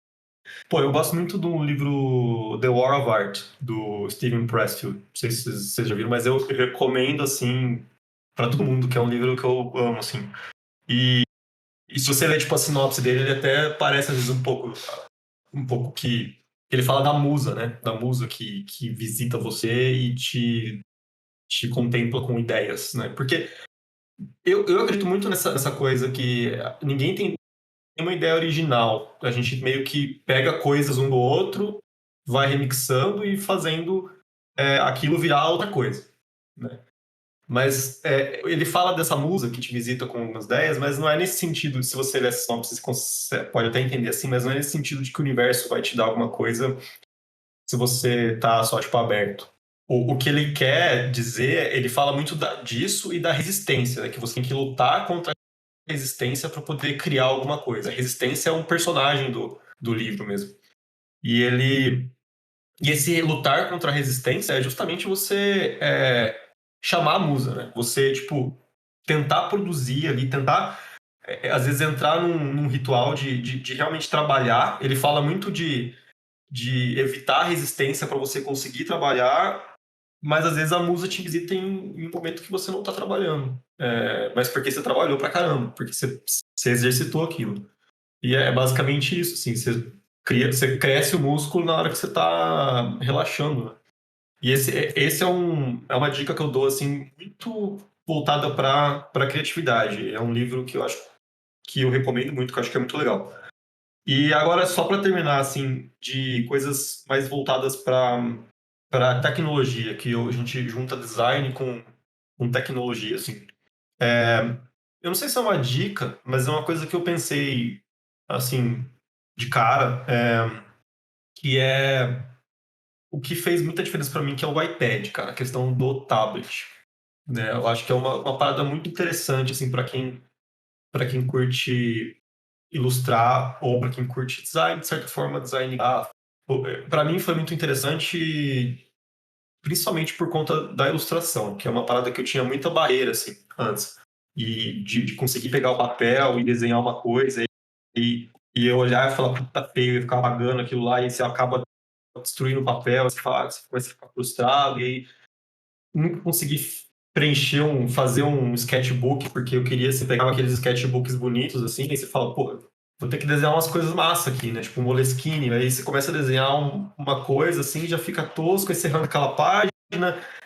Pô, eu gosto muito do livro The War of Art, do Steven Pressfield. Não sei se vocês já viram, mas eu recomendo, assim, para todo mundo, que é um livro que eu amo, assim. E se você ler, tipo, a sinopse dele, ele até parece, às vezes, um pouco que... Ele fala da musa, né? Da musa que visita você e te contempla com ideias, né? Porque eu acredito muito nessa coisa que ninguém tem uma ideia original. A gente meio que pega coisas um do outro, vai remixando e fazendo aquilo virar outra coisa, né? Mas ele fala dessa musa que te visita com algumas ideias, mas não é nesse sentido, se você ler essa sinopse, você pode até entender assim, mas não é nesse sentido de que o universo vai te dar alguma coisa se você tá só, tipo, aberto. O que ele quer dizer, ele fala muito disso e da resistência, né? Que você tem que lutar contra a resistência para poder criar alguma coisa. A resistência é um personagem do livro mesmo. E esse lutar contra a resistência é justamente você chamar a musa, né? Você, tipo, tentar produzir ali, tentar, às vezes, entrar num ritual de realmente trabalhar. Ele fala muito de evitar a resistência para você conseguir trabalhar, mas às vezes a musa te visita em um momento que você não está trabalhando. Mas porque você trabalhou pra caramba, porque você exercitou aquilo. E é basicamente isso, assim, você cresce o músculo na hora que você está relaxando, né? E esse é uma dica que eu dou, assim, muito voltada para criatividade. É um livro que eu acho que eu recomendo muito, que eu acho que é muito legal. E agora, só para terminar, assim, de coisas mais voltadas para tecnologia, que a gente junta design com tecnologia, assim. Eu não sei se é uma dica, mas é uma coisa que eu pensei, assim, de cara. que é o que fez muita diferença para mim, que é o iPad, cara, a questão do tablet. Né? Eu acho que é uma parada muito interessante, assim, para quem curte ilustrar ou para quem curte design, de certa forma, design gráfico. Para mim foi muito interessante, principalmente por conta da ilustração, que é uma parada que eu tinha muita barreira, assim, antes. E de conseguir pegar o papel e desenhar uma coisa e eu olhar e falar, puta feio, e ficar apagando aquilo lá, e você acaba destruindo o papel, você começa a ficar frustrado, e aí nunca consegui fazer um sketchbook, porque eu queria, você pegava aqueles sketchbooks bonitos, assim, e você fala, pô, vou ter que desenhar umas coisas massa aqui, né? Tipo um Moleskine, aí você começa a desenhar uma coisa, assim, já fica tosco, aí você arranca aquela página,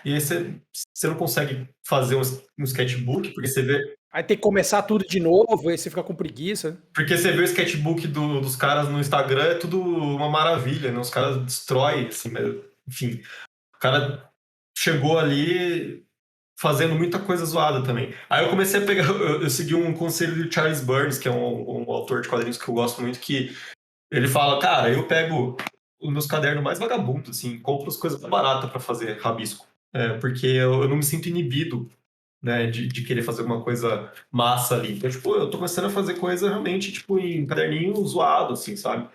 e aí você não consegue fazer um sketchbook, porque você vê... Aí tem que começar tudo de novo, aí você fica com preguiça. Porque você vê o sketchbook dos caras no Instagram, é tudo uma maravilha, né? Os caras destroem, assim, mas, enfim. O cara chegou ali fazendo muita coisa zoada também. Aí eu comecei a pegar... Eu segui um conselho de Charles Burns, que é um autor de quadrinhos que eu gosto muito, que ele fala, cara, eu pego os meus cadernos mais vagabundos, assim, compro as coisas baratas para fazer rabisco. Porque eu não me sinto inibido, né, de querer fazer uma coisa massa ali. Então, tipo, eu tô começando a fazer coisa realmente, tipo, em caderninho zoado, assim, sabe?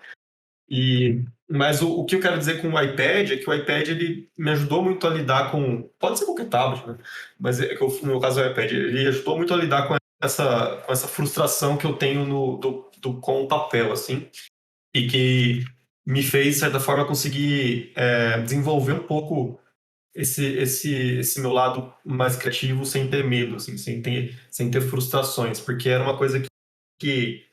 Mas o que eu quero dizer com o iPad é que o iPad, ele me ajudou muito a lidar com... Pode ser qualquer tablet, né? Mas é que no meu caso é o iPad. Ele ajudou muito a lidar com essa frustração que eu tenho com o papel, assim. E que me fez, de certa forma, conseguir desenvolver um pouco esse meu lado mais criativo sem ter medo, assim, sem ter frustrações, porque era uma coisa que,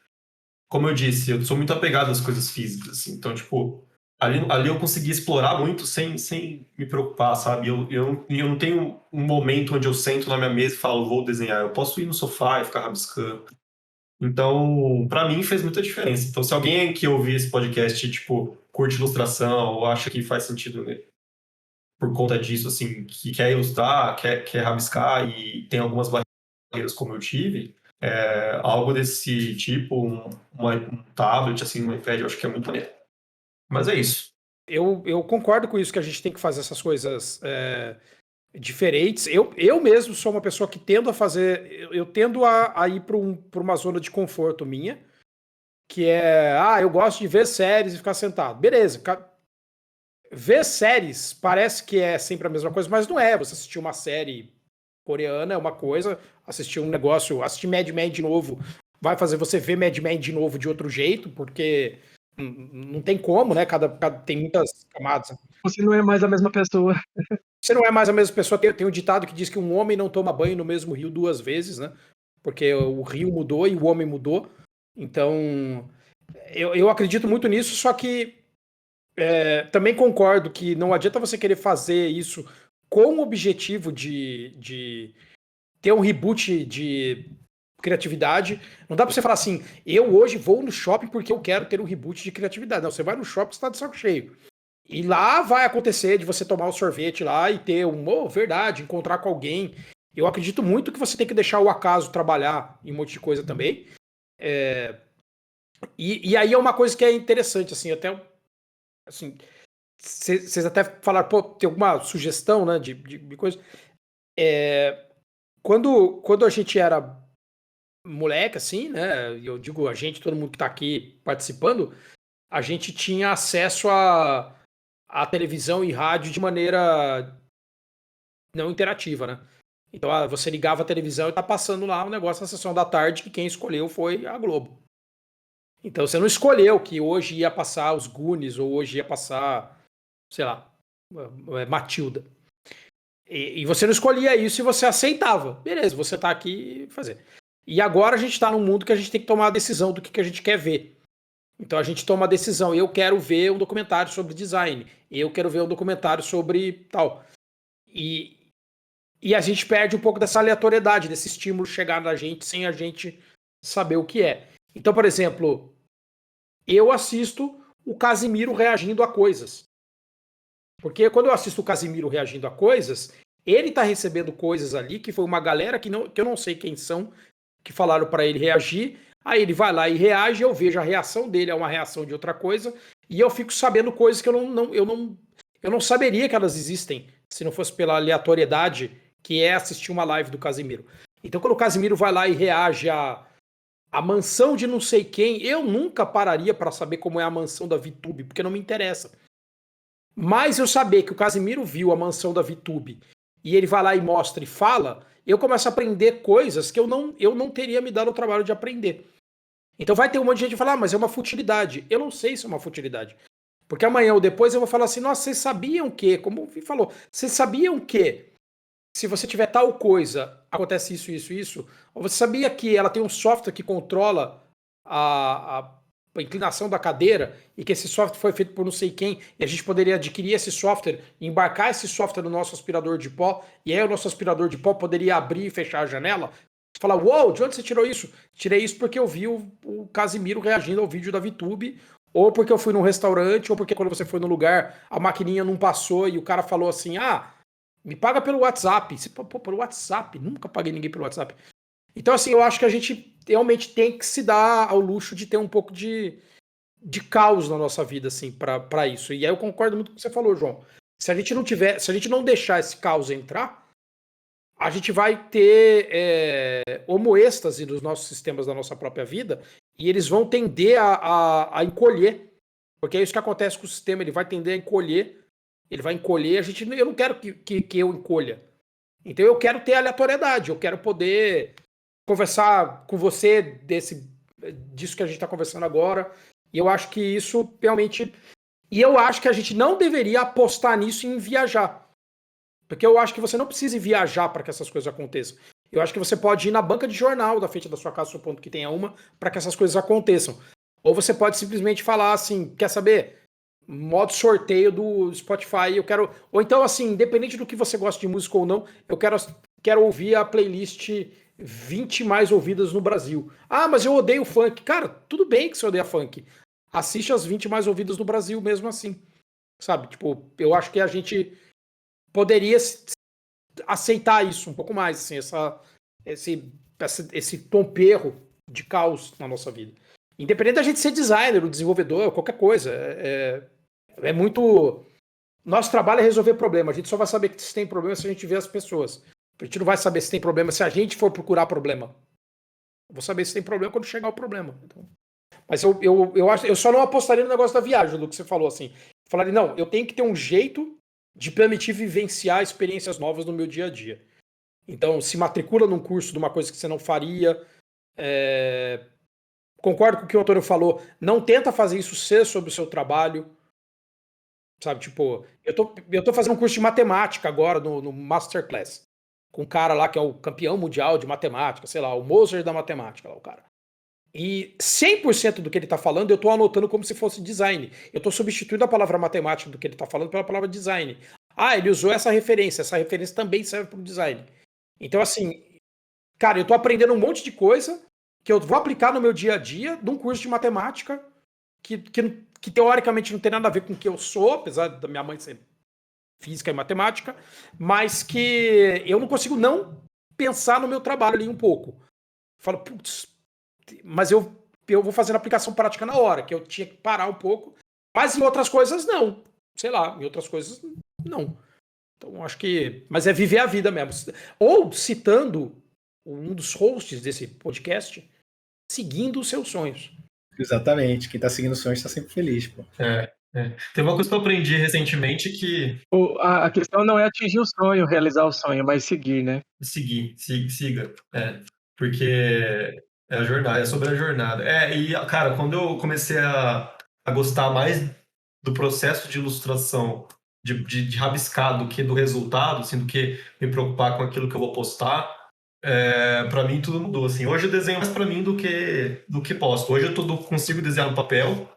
como eu disse, eu sou muito apegado às coisas físicas, assim, então, tipo, ali eu consegui explorar muito sem me preocupar, sabe? Eu não tenho um momento onde eu sento na minha mesa e falo, vou desenhar, eu posso ir no sofá e ficar rabiscando. Então, para mim fez muita diferença. Então, se alguém que ouvir esse podcast, tipo, curte ilustração ou acha que faz sentido, né, por conta disso, assim, que quer ilustrar, quer rabiscar e tem algumas barreiras como eu tive, algo desse tipo, um tablet, assim, um iPad, eu acho que é muito maneiro. Mas é isso. Eu concordo com isso, que a gente tem que fazer essas coisas diferentes. Eu mesmo sou uma pessoa que tendo a fazer... Eu tendo a ir para uma zona de conforto minha, que eu gosto de ver séries e ficar sentado. Beleza, ver séries parece que é sempre a mesma coisa, mas não é. Você assistir uma série coreana é uma coisa, assistir Mad Men de novo vai fazer você ver Mad Men de novo de outro jeito, porque não tem como, né? Tem muitas camadas. Você não é mais a mesma pessoa. Você não é mais a mesma pessoa. Tem um ditado que diz que um homem não toma banho no mesmo rio 2 vezes, né? Porque o rio mudou e o homem mudou. Então, eu acredito muito nisso, só que também concordo que não adianta você querer fazer isso com o objetivo de ter um reboot de criatividade. Não dá pra você falar assim, eu hoje vou no shopping porque eu quero ter um reboot de criatividade. Não, você vai no shopping e está de saco cheio. E lá vai acontecer de você tomar um sorvete lá e ter verdade, encontrar com alguém. Eu acredito muito que você tem que deixar o acaso trabalhar em um monte de coisa também. E aí é uma coisa que é interessante, assim, até assim, vocês até falaram, pô, tem alguma sugestão, né, de coisa. Quando a gente era moleque, assim, né, eu digo a gente, todo mundo que tá aqui participando, a gente tinha acesso a televisão e rádio de maneira não interativa, né? Então, você ligava a televisão e tá passando lá um negócio na sessão da tarde que quem escolheu foi a Globo. Então, você não escolheu que hoje ia passar os Goonies ou hoje ia passar, sei lá, Matilda. E você não escolhia isso e você aceitava. Beleza, você tá aqui fazer. E agora a gente tá num mundo que a gente tem que tomar a decisão do que a gente quer ver. Então a gente toma a decisão. Eu quero ver um documentário sobre design. Eu quero ver um documentário sobre tal. E a gente perde um pouco dessa aleatoriedade, desse estímulo chegar na gente sem a gente saber o que é. Então, por exemplo, eu assisto o Casimiro reagindo a coisas. Porque quando eu assisto o Casimiro reagindo a coisas, ele tá recebendo coisas ali que foi uma galera que eu não sei quem são, que falaram para ele reagir. Aí ele vai lá e reage, eu vejo a reação dele, é uma reação de outra coisa, e eu fico sabendo coisas que eu não saberia que elas existem, se não fosse pela aleatoriedade que é assistir uma live do Casimiro. Então quando o Casimiro vai lá e reage a mansão de não sei quem, eu nunca pararia para saber como é a mansão da VTube, porque não me interessa. Mas eu saber que o Casimiro viu a mansão da VTube e ele vai lá e mostra e fala, eu começo a aprender coisas que eu não teria me dado o trabalho de aprender. Então vai ter um monte de gente que fala, mas é uma futilidade. Eu não sei se é uma futilidade. Porque amanhã ou depois eu vou falar assim, nossa, vocês sabiam que, como o Fih falou, vocês sabiam que se você tiver tal coisa, acontece isso, isso, isso? Ou você sabia que ela tem um software que controla a inclinação da cadeira e que esse software foi feito por não sei quem e a gente poderia adquirir esse software, embarcar esse software no nosso aspirador de pó e aí o nosso aspirador de pó poderia abrir e fechar a janela? Você fala, uou, de onde você tirou isso? Tirei isso porque eu vi o Casimiro reagindo ao vídeo da VTube, ou porque eu fui num restaurante, ou porque quando você foi no lugar a maquininha não passou e o cara falou assim, me paga pelo WhatsApp. Você, pô, pelo WhatsApp? Nunca paguei ninguém pelo WhatsApp. Então, assim, eu acho que a gente realmente tem que se dar ao luxo de ter um pouco de caos na nossa vida, assim, pra isso. E aí eu concordo muito com o que você falou, João. Se a gente não deixar esse caos entrar, a gente vai ter homoêxtase nos nossos sistemas da nossa própria vida e eles vão tender a encolher. Porque é isso que acontece com o sistema, ele vai tender a encolher. Ele vai encolher, eu não quero que eu encolha. Então eu quero ter aleatoriedade, eu quero poder conversar com você disso que a gente está conversando agora. E eu acho que isso realmente... E eu acho que a gente não deveria apostar nisso em viajar. Porque eu acho que você não precisa viajar para que essas coisas aconteçam. Eu acho que você pode ir na banca de jornal da frente da sua casa, supondo que tenha uma, para que essas coisas aconteçam. Ou você pode simplesmente falar assim, quer saber? Modo sorteio do Spotify, eu quero... Ou então, assim, independente do que você gosta de música ou não, eu quero ouvir a playlist 20 mais ouvidas no Brasil. Mas eu odeio funk. Cara, tudo bem que você odeia funk. Assiste as 20 mais ouvidas no Brasil mesmo assim. Sabe? Tipo, eu acho que a gente poderia aceitar isso um pouco mais, assim, esse tomperro de caos na nossa vida. Independente da gente ser designer, ou desenvolvedor, qualquer coisa. É muito... Nosso trabalho é resolver problema. A gente só vai saber que se tem problema se a gente vê as pessoas. A gente não vai saber se tem problema se a gente for procurar problema. Eu vou saber se tem problema quando chegar o problema. Então... Mas eu só não apostaria no negócio da viagem, do que você falou, assim. Falaria, não, eu tenho que ter um jeito de permitir vivenciar experiências novas no meu dia a dia. Então, se matricula num curso de uma coisa que você não faria. Concordo com o que o Antônio falou. Não tenta fazer isso ser sobre o seu trabalho. Sabe, tipo, eu tô fazendo um curso de matemática agora no Masterclass. Com um cara lá que é o campeão mundial de matemática, sei lá, o Mozart da matemática, lá o cara. E 100% do que ele tá falando eu tô anotando como se fosse design. Eu tô substituindo a palavra matemática do que ele tá falando pela palavra design. Ele usou essa referência também serve para o design. Então, assim, cara, eu tô aprendendo um monte de coisa que eu vou aplicar no meu dia a dia de um curso de matemática que teoricamente não tem nada a ver com o que eu sou, apesar da minha mãe ser física e matemática, mas que eu não consigo não pensar no meu trabalho ali um pouco. Eu falo, putz, mas eu vou fazendo aplicação prática na hora, que eu tinha que parar um pouco, mas em outras coisas não. Sei lá, em outras coisas não. Então acho que... Mas é viver a vida mesmo. Ou citando um dos hosts desse podcast, seguindo os seus sonhos. Exatamente. Quem tá seguindo os sonhos tá sempre feliz, pô. Tem uma coisa que eu aprendi recentemente que... A questão não é atingir o sonho, realizar o sonho, mas seguir, né? Siga. Porque é a jornada, é sobre a jornada. E, cara, quando eu comecei a gostar mais do processo de ilustração, de rabiscar do que do resultado, assim, do que me preocupar com aquilo que eu vou postar, para mim tudo mudou, assim. Hoje eu desenho mais para mim do que posto. Hoje eu consigo desenhar no papel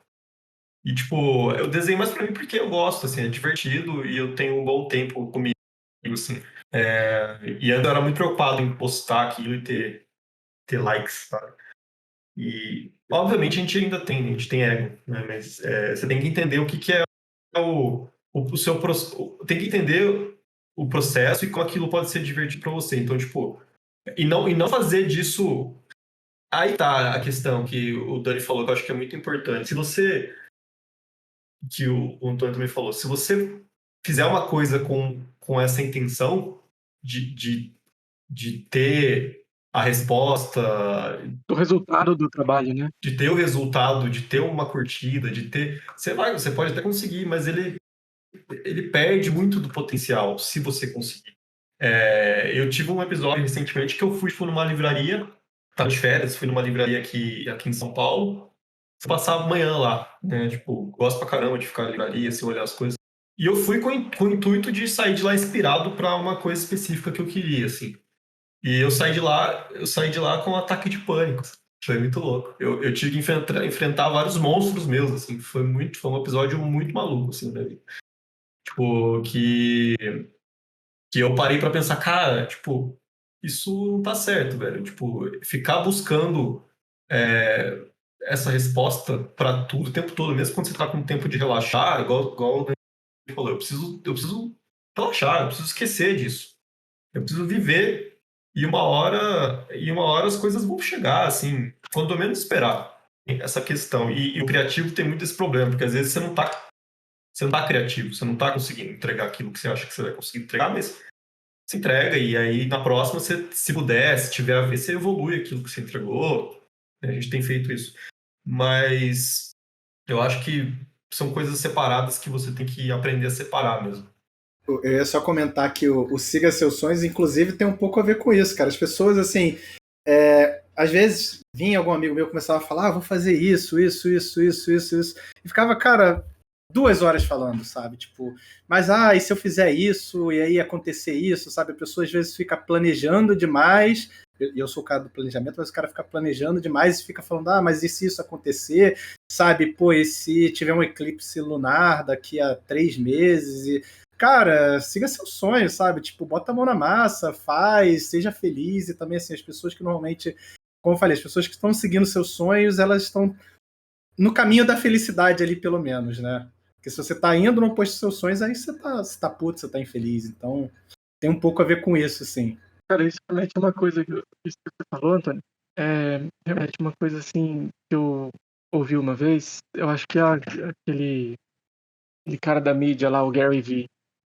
e, tipo, eu desenho mais para mim porque eu gosto, assim, é divertido e eu tenho um bom tempo comigo, assim. E antes eu era muito preocupado em postar aquilo e ter likes, sabe? E, obviamente, a gente tem ego, né? Mas você tem que entender o que é o seu... Tem que entender o processo e como aquilo pode ser divertido para você. Então, tipo... E não fazer disso Aí tá a questão que o Dani falou, que eu acho que é muito importante. Se você, que o Antônio também falou, se você fizer uma coisa com essa intenção de ter a resposta, O resultado do trabalho, né? de ter o resultado, de ter uma curtida, de ter. Você pode até conseguir, mas ele perde muito do potencial se você conseguir. Eu tive um episódio recentemente que eu fui numa livraria, tava de férias, fui numa livraria aqui em São Paulo, fui passar a manhã lá, né? Tipo, gosto pra caramba de ficar na livraria, assim, olhar as coisas. E eu fui com o intuito de sair de lá inspirado para uma coisa específica que eu queria, assim. E eu saí de lá com um ataque de pânico. Foi muito louco. Eu tive que enfrentar vários monstros meus, assim. Foi um episódio muito maluco, assim, né? Tipo, que eu parei pra pensar, cara, tipo, isso não tá certo, velho. Tipo, ficar buscando essa resposta pra tudo o tempo todo, mesmo quando você tá com tempo de relaxar, igual o Daniel falou, eu preciso relaxar, eu preciso esquecer disso. Eu preciso viver e uma hora as coisas vão chegar, assim, quando eu menos esperar. Essa questão. E o criativo tem muito esse problema, porque às vezes você não tá criativo, você não tá conseguindo entregar aquilo que você acha que você vai conseguir entregar, mas se entrega e aí na próxima, você, se puder, se tiver a ver, você evolui aquilo que você entregou. Né? A gente tem feito isso. Mas eu acho que são coisas separadas que você tem que aprender a separar mesmo. Eu ia só comentar que o Siga Seus Sonhos, inclusive, tem um pouco a ver com isso, cara. As pessoas, assim, às vezes vinha algum amigo meu começava a falar, vou fazer isso, e ficava, cara, 2 horas falando, sabe? Tipo, mas e se eu fizer isso, e aí acontecer isso, sabe? A pessoa às vezes fica planejando demais, e eu sou o cara do planejamento, mas o cara fica planejando demais e fica falando, mas e se isso acontecer, sabe? Pô, e se tiver um eclipse lunar daqui a 3 meses, cara, siga seu sonho, sabe? Tipo, bota a mão na massa, faz, seja feliz, e também, assim, as pessoas que normalmente, como eu falei, as pessoas que estão seguindo seus sonhos, elas estão no caminho da felicidade ali, pelo menos, né? Porque se você tá indo no posto dos seus sonhos, aí você tá puto, você tá infeliz. Então, tem um pouco a ver com isso, sim. Cara, isso remete a uma coisa isso que você falou, Antônio. Remete a uma coisa assim que eu ouvi uma vez. Eu acho que é aquele cara da mídia lá, o Gary Vee,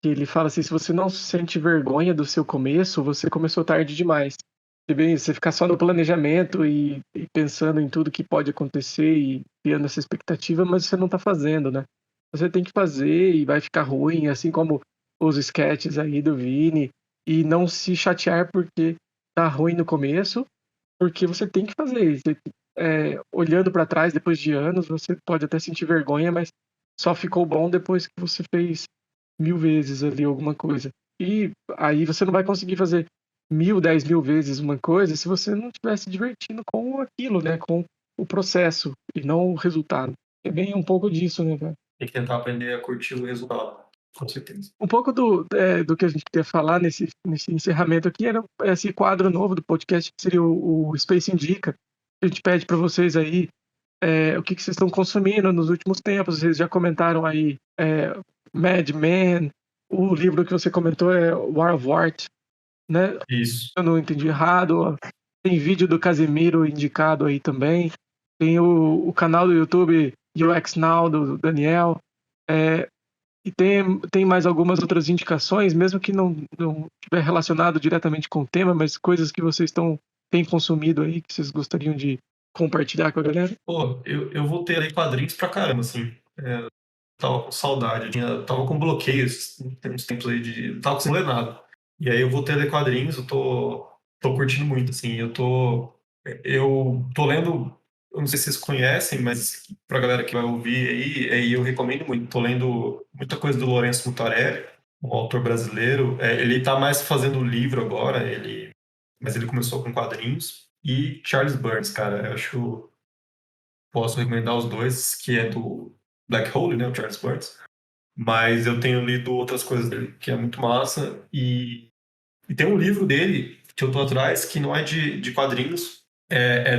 que ele fala assim: se você não sente vergonha do seu começo, você começou tarde demais. Você ficar só no planejamento e pensando em tudo que pode acontecer e criando essa expectativa, mas você não tá fazendo, né? Você tem que fazer e vai ficar ruim, assim como os sketches aí do Vini, e não se chatear porque tá ruim no começo, porque você tem que fazer. Olhando para trás depois de anos, você pode até sentir vergonha, mas só ficou bom depois que você fez 1000 vezes ali alguma coisa. E aí você não vai conseguir fazer 1000, 10.000 vezes uma coisa se você não estiver se divertindo com aquilo, né? Com o processo e não o resultado. É bem um pouco disso, né, cara? Tem que tentar aprender a curtir o resultado, com certeza. Um pouco do que a gente queria falar nesse encerramento aqui era esse quadro novo do podcast, que seria o Space Indica. A gente pede para vocês aí o que vocês estão consumindo nos últimos tempos. Vocês já comentaram aí Mad Men, o livro que você comentou é War of Art, né? Isso. Eu não entendi errado. Tem vídeo do Casemiro indicado aí também. Tem o canal do YouTube UX Now, do Daniel. E tem mais algumas outras indicações, mesmo que não estiver relacionado diretamente com o tema, mas coisas que vocês têm consumido aí, que vocês gostariam de compartilhar com a galera? Pô, eu voltei a ler quadrinhos pra caramba, assim. Tava com saudade, tava com bloqueios, tem uns tempos aí tava sem ler nada. E aí eu voltei a ler quadrinhos, eu tô curtindo muito, assim. Eu tô lendo, eu não sei se vocês conhecem, mas pra galera que vai ouvir aí eu recomendo muito. Tô lendo muita coisa do Lourenço Mutarelli, um autor brasileiro. Ele tá mais fazendo livro agora, mas ele começou com quadrinhos. E Charles Burns, cara, eu acho. Posso recomendar os dois, que é do Black Hole, né, o Charles Burns. Mas eu tenho lido outras coisas dele, que é muito massa. E tem um livro dele, que eu tô atrás, que não é de quadrinhos, é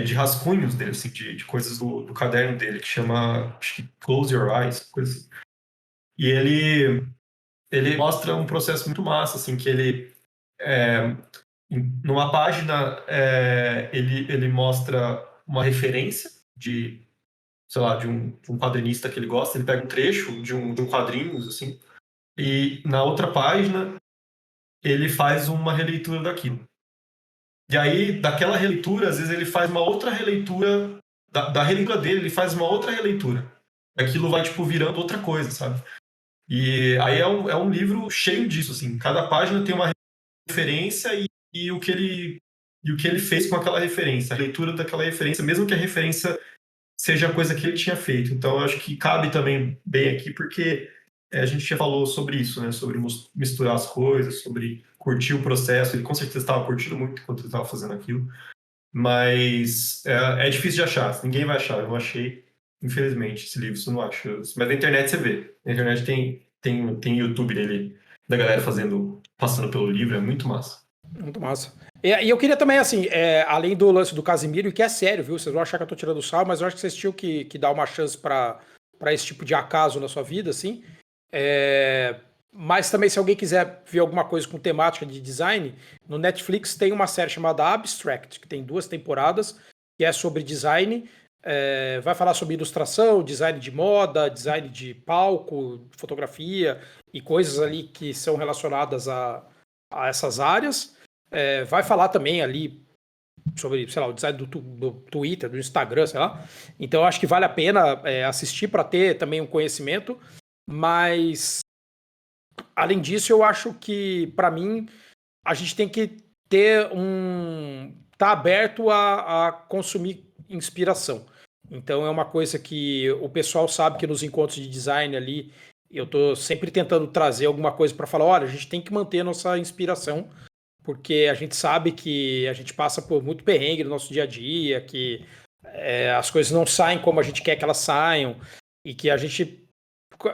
de rascunhos dele, assim, de coisas do caderno dele, que chama, acho que Close Your Eyes, coisa assim. E ele mostra um processo muito massa, assim, que ele Numa página, ele mostra uma referência de, sei lá, de um quadrinista que ele gosta, ele pega um trecho de um quadrinho, assim, e na outra página ele faz uma releitura daquilo. E aí, daquela releitura, às vezes ele faz uma outra releitura, da releitura dele, ele faz uma outra releitura. Aquilo vai, tipo, virando outra coisa, sabe? E aí é um livro cheio disso, assim. Cada página tem uma referência e o que ele fez com aquela referência, a leitura daquela referência, mesmo que a referência seja a coisa que ele tinha feito. Então, eu acho que cabe também bem aqui, porque a gente já falou sobre isso, né? Sobre misturar as coisas, sobre curtir o processo. Ele com certeza estava curtindo muito enquanto ele estava fazendo aquilo. Mas é difícil de achar. Ninguém vai achar. Eu não achei, infelizmente, esse livro. Você não acha. Mas na internet você vê. Na internet tem YouTube dele, da galera passando pelo livro. É muito massa. Muito massa. E eu queria também, assim, além do lance do Casimiro, que é sério, viu? Vocês vão achar que eu tô tirando sal, mas eu acho que vocês tinham que dar uma chance pra esse tipo de acaso na sua vida, assim. Mas também, se alguém quiser ver alguma coisa com temática de design, no Netflix tem uma série chamada Abstract, que tem 2 temporadas, que é sobre design. Vai falar sobre ilustração, design de moda, design de palco, fotografia e coisas ali que são relacionadas a essas áreas. Vai falar também ali sobre, sei lá, o design do Twitter, do Instagram, sei lá. Então, eu acho que vale a pena assistir para ter também um conhecimento. Mas, além disso, eu acho que, para mim, a gente tem que ter tá aberto a consumir inspiração. Então, é uma coisa que o pessoal sabe que nos encontros de design ali, eu tô sempre tentando trazer alguma coisa para falar, olha, a gente tem que manter nossa inspiração, porque a gente sabe que a gente passa por muito perrengue no nosso dia a dia, que as coisas não saem como a gente quer que elas saiam, e que a gente,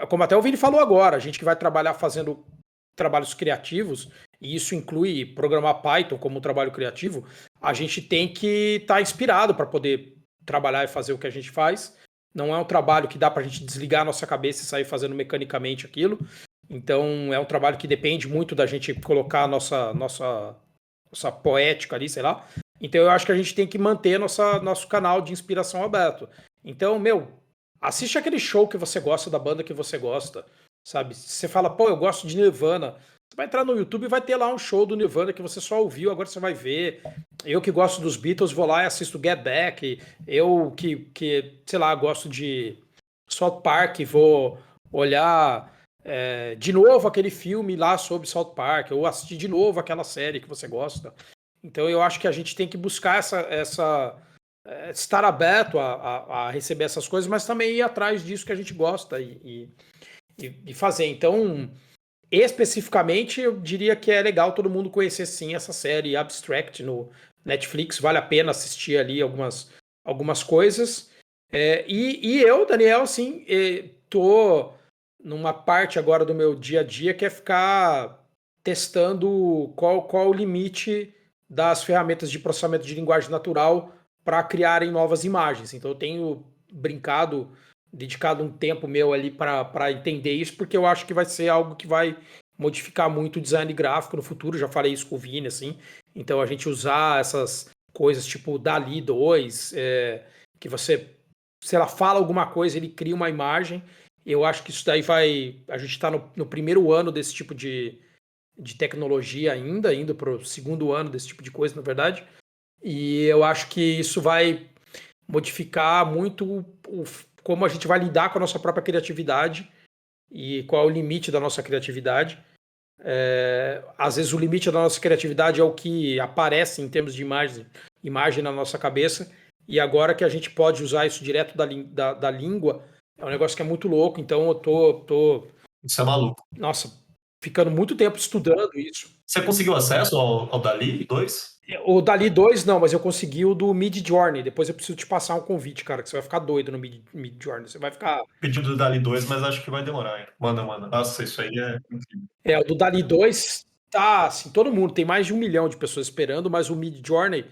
como até o Vini falou agora, a gente que vai trabalhar fazendo trabalhos criativos, e isso inclui programar Python como um trabalho criativo, a gente tem que estar inspirado para poder trabalhar e fazer o que a gente faz. Não é um trabalho que dá para a gente desligar a nossa cabeça e sair fazendo mecanicamente aquilo. Então, é um trabalho que depende muito da gente colocar a nossa poética ali, sei lá. Então, eu acho que a gente tem que manter nosso canal de inspiração aberto. Então, assiste aquele show que você gosta, da banda que você gosta, sabe? Você fala, pô, eu gosto de Nirvana. Você vai entrar no YouTube e vai ter lá um show do Nirvana que você só ouviu, agora você vai ver. Eu que gosto dos Beatles, vou lá e assisto Get Back. Eu que sei lá, gosto de South Park, vou olhar de novo aquele filme lá sobre South Park, ou assistir de novo aquela série que você gosta. Então eu acho que a gente tem que buscar estar aberto a receber essas coisas, mas também ir atrás disso que a gente gosta e fazer. Então, especificamente, eu diria que é legal todo mundo conhecer sim essa série Abstract no Netflix, vale a pena assistir ali algumas coisas. E eu, Daniel, assim, tô numa parte agora do meu dia a dia que é ficar testando qual o limite das ferramentas de processamento de linguagem natural para criarem novas imagens. Então eu tenho dedicado um tempo meu ali para entender isso, porque eu acho que vai ser algo que vai modificar muito o design gráfico no futuro. Já falei isso com o Vini, assim. Então a gente usar essas coisas tipo DALL-E 2, que você, sei lá, fala alguma coisa, ele cria uma imagem. Eu acho que isso daí a gente está no primeiro ano desse tipo de tecnologia ainda, indo para o segundo ano desse tipo de coisa, na verdade. E eu acho que isso vai modificar muito como a gente vai lidar com a nossa própria criatividade e qual é o limite da nossa criatividade. Às vezes o limite da nossa criatividade é o que aparece em termos de imagem na nossa cabeça, e agora que a gente pode usar isso direto da língua, é um negócio que é muito louco. Então eu tô Isso é maluco. Nossa, ficando muito tempo estudando isso. Você conseguiu acesso ao DALL-E 2? O DALL-E 2 não, mas eu consegui o do Midjourney. Depois eu preciso te passar um convite, cara, que você vai ficar doido no Midjourney. Você vai ficar... Pedido do DALL-E 2, mas acho que vai demorar ainda. Manda. Nossa, isso aí é incrível. O do DALL-E 2 tá, assim, todo mundo, tem mais de 1 milhão de pessoas esperando, mas o Midjourney,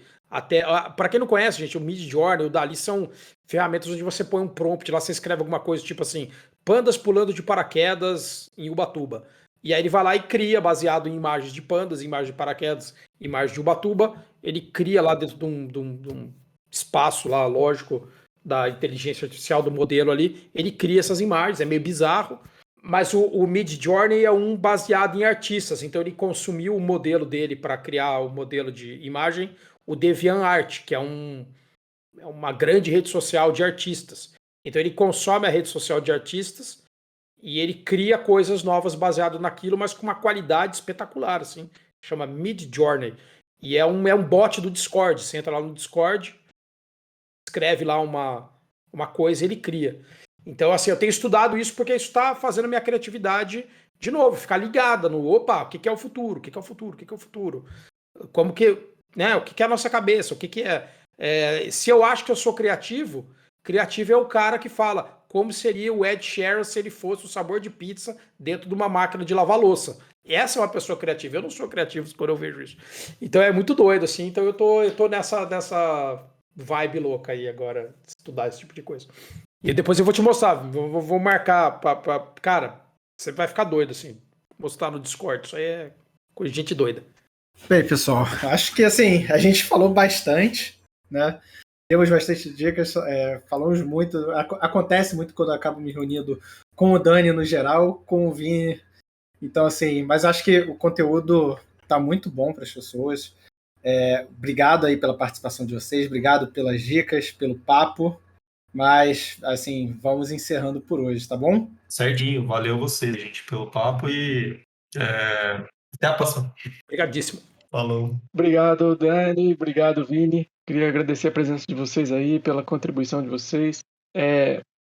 para quem não conhece, gente, o Midjourney, o DALL-E são ferramentas onde você põe um prompt lá, você escreve alguma coisa, tipo assim, pandas pulando de paraquedas em Ubatuba. E aí ele vai lá e cria, baseado em imagens de pandas, imagens de paraquedas, imagens de Ubatuba, ele cria lá dentro de um espaço lá, lógico, da inteligência artificial do modelo ali, ele cria essas imagens, é meio bizarro, mas o Midjourney é um baseado em artistas, então ele consumiu o modelo dele para criar o modelo de imagem, o DeviantArt, que é uma grande rede social de artistas. Então ele consome a rede social de artistas e ele cria coisas novas baseado naquilo, mas com uma qualidade espetacular, assim. Chama Midjourney. E é um bot do Discord. Você entra lá no Discord, escreve lá uma coisa e ele cria. Então, assim, eu tenho estudado isso porque isso está fazendo a minha criatividade, de novo, ficar ligada no, opa, o que é o futuro? O que é o futuro? O que é o futuro? Como que, né, o que é a nossa cabeça? O que é? Se eu acho que eu sou criativo, criativo é o cara que fala como seria o Ed Sheeran se ele fosse o sabor de pizza dentro de uma máquina de lavar louça. Essa é uma pessoa criativa. Eu não sou criativo quando eu vejo isso. Então é muito doido, assim. Então eu tô nessa vibe louca aí agora, de estudar esse tipo de coisa. E depois eu vou te mostrar. Vou marcar cara, você vai ficar doido, assim. Mostrar no Discord. Isso aí é coisa de gente doida. Bem, pessoal, acho que assim, a gente falou bastante, né? Temos bastante dicas, falamos muito. Acontece muito quando eu acabo me reunindo com o Dani no geral, com o Vini. Então, assim, mas acho que o conteúdo está muito bom para as pessoas. Obrigado aí pela participação de vocês, obrigado pelas dicas, pelo papo. Mas, assim, vamos encerrando por hoje, tá bom? Certinho, valeu você, gente, pelo papo e até a próxima. Obrigadíssimo. Falou. Obrigado, Dani. Obrigado, Vini. Queria agradecer a presença de vocês aí, pela contribuição de vocês.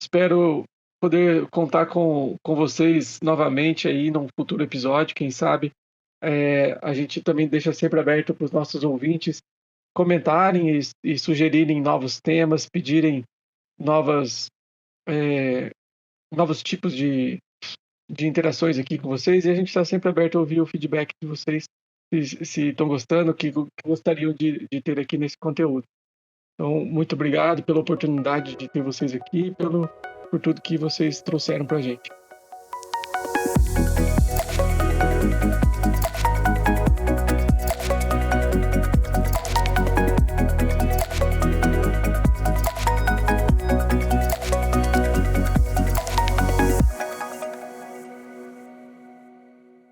Espero poder contar com vocês novamente aí num futuro episódio, quem sabe. A gente também deixa sempre aberto para os nossos ouvintes comentarem e sugerirem novos temas, pedirem novos tipos de interações aqui com vocês, e a gente está sempre aberto a ouvir o feedback de vocês, se estão gostando, o que gostariam de ter aqui nesse conteúdo. Então, muito obrigado pela oportunidade de ter vocês aqui e por tudo que vocês trouxeram para a gente.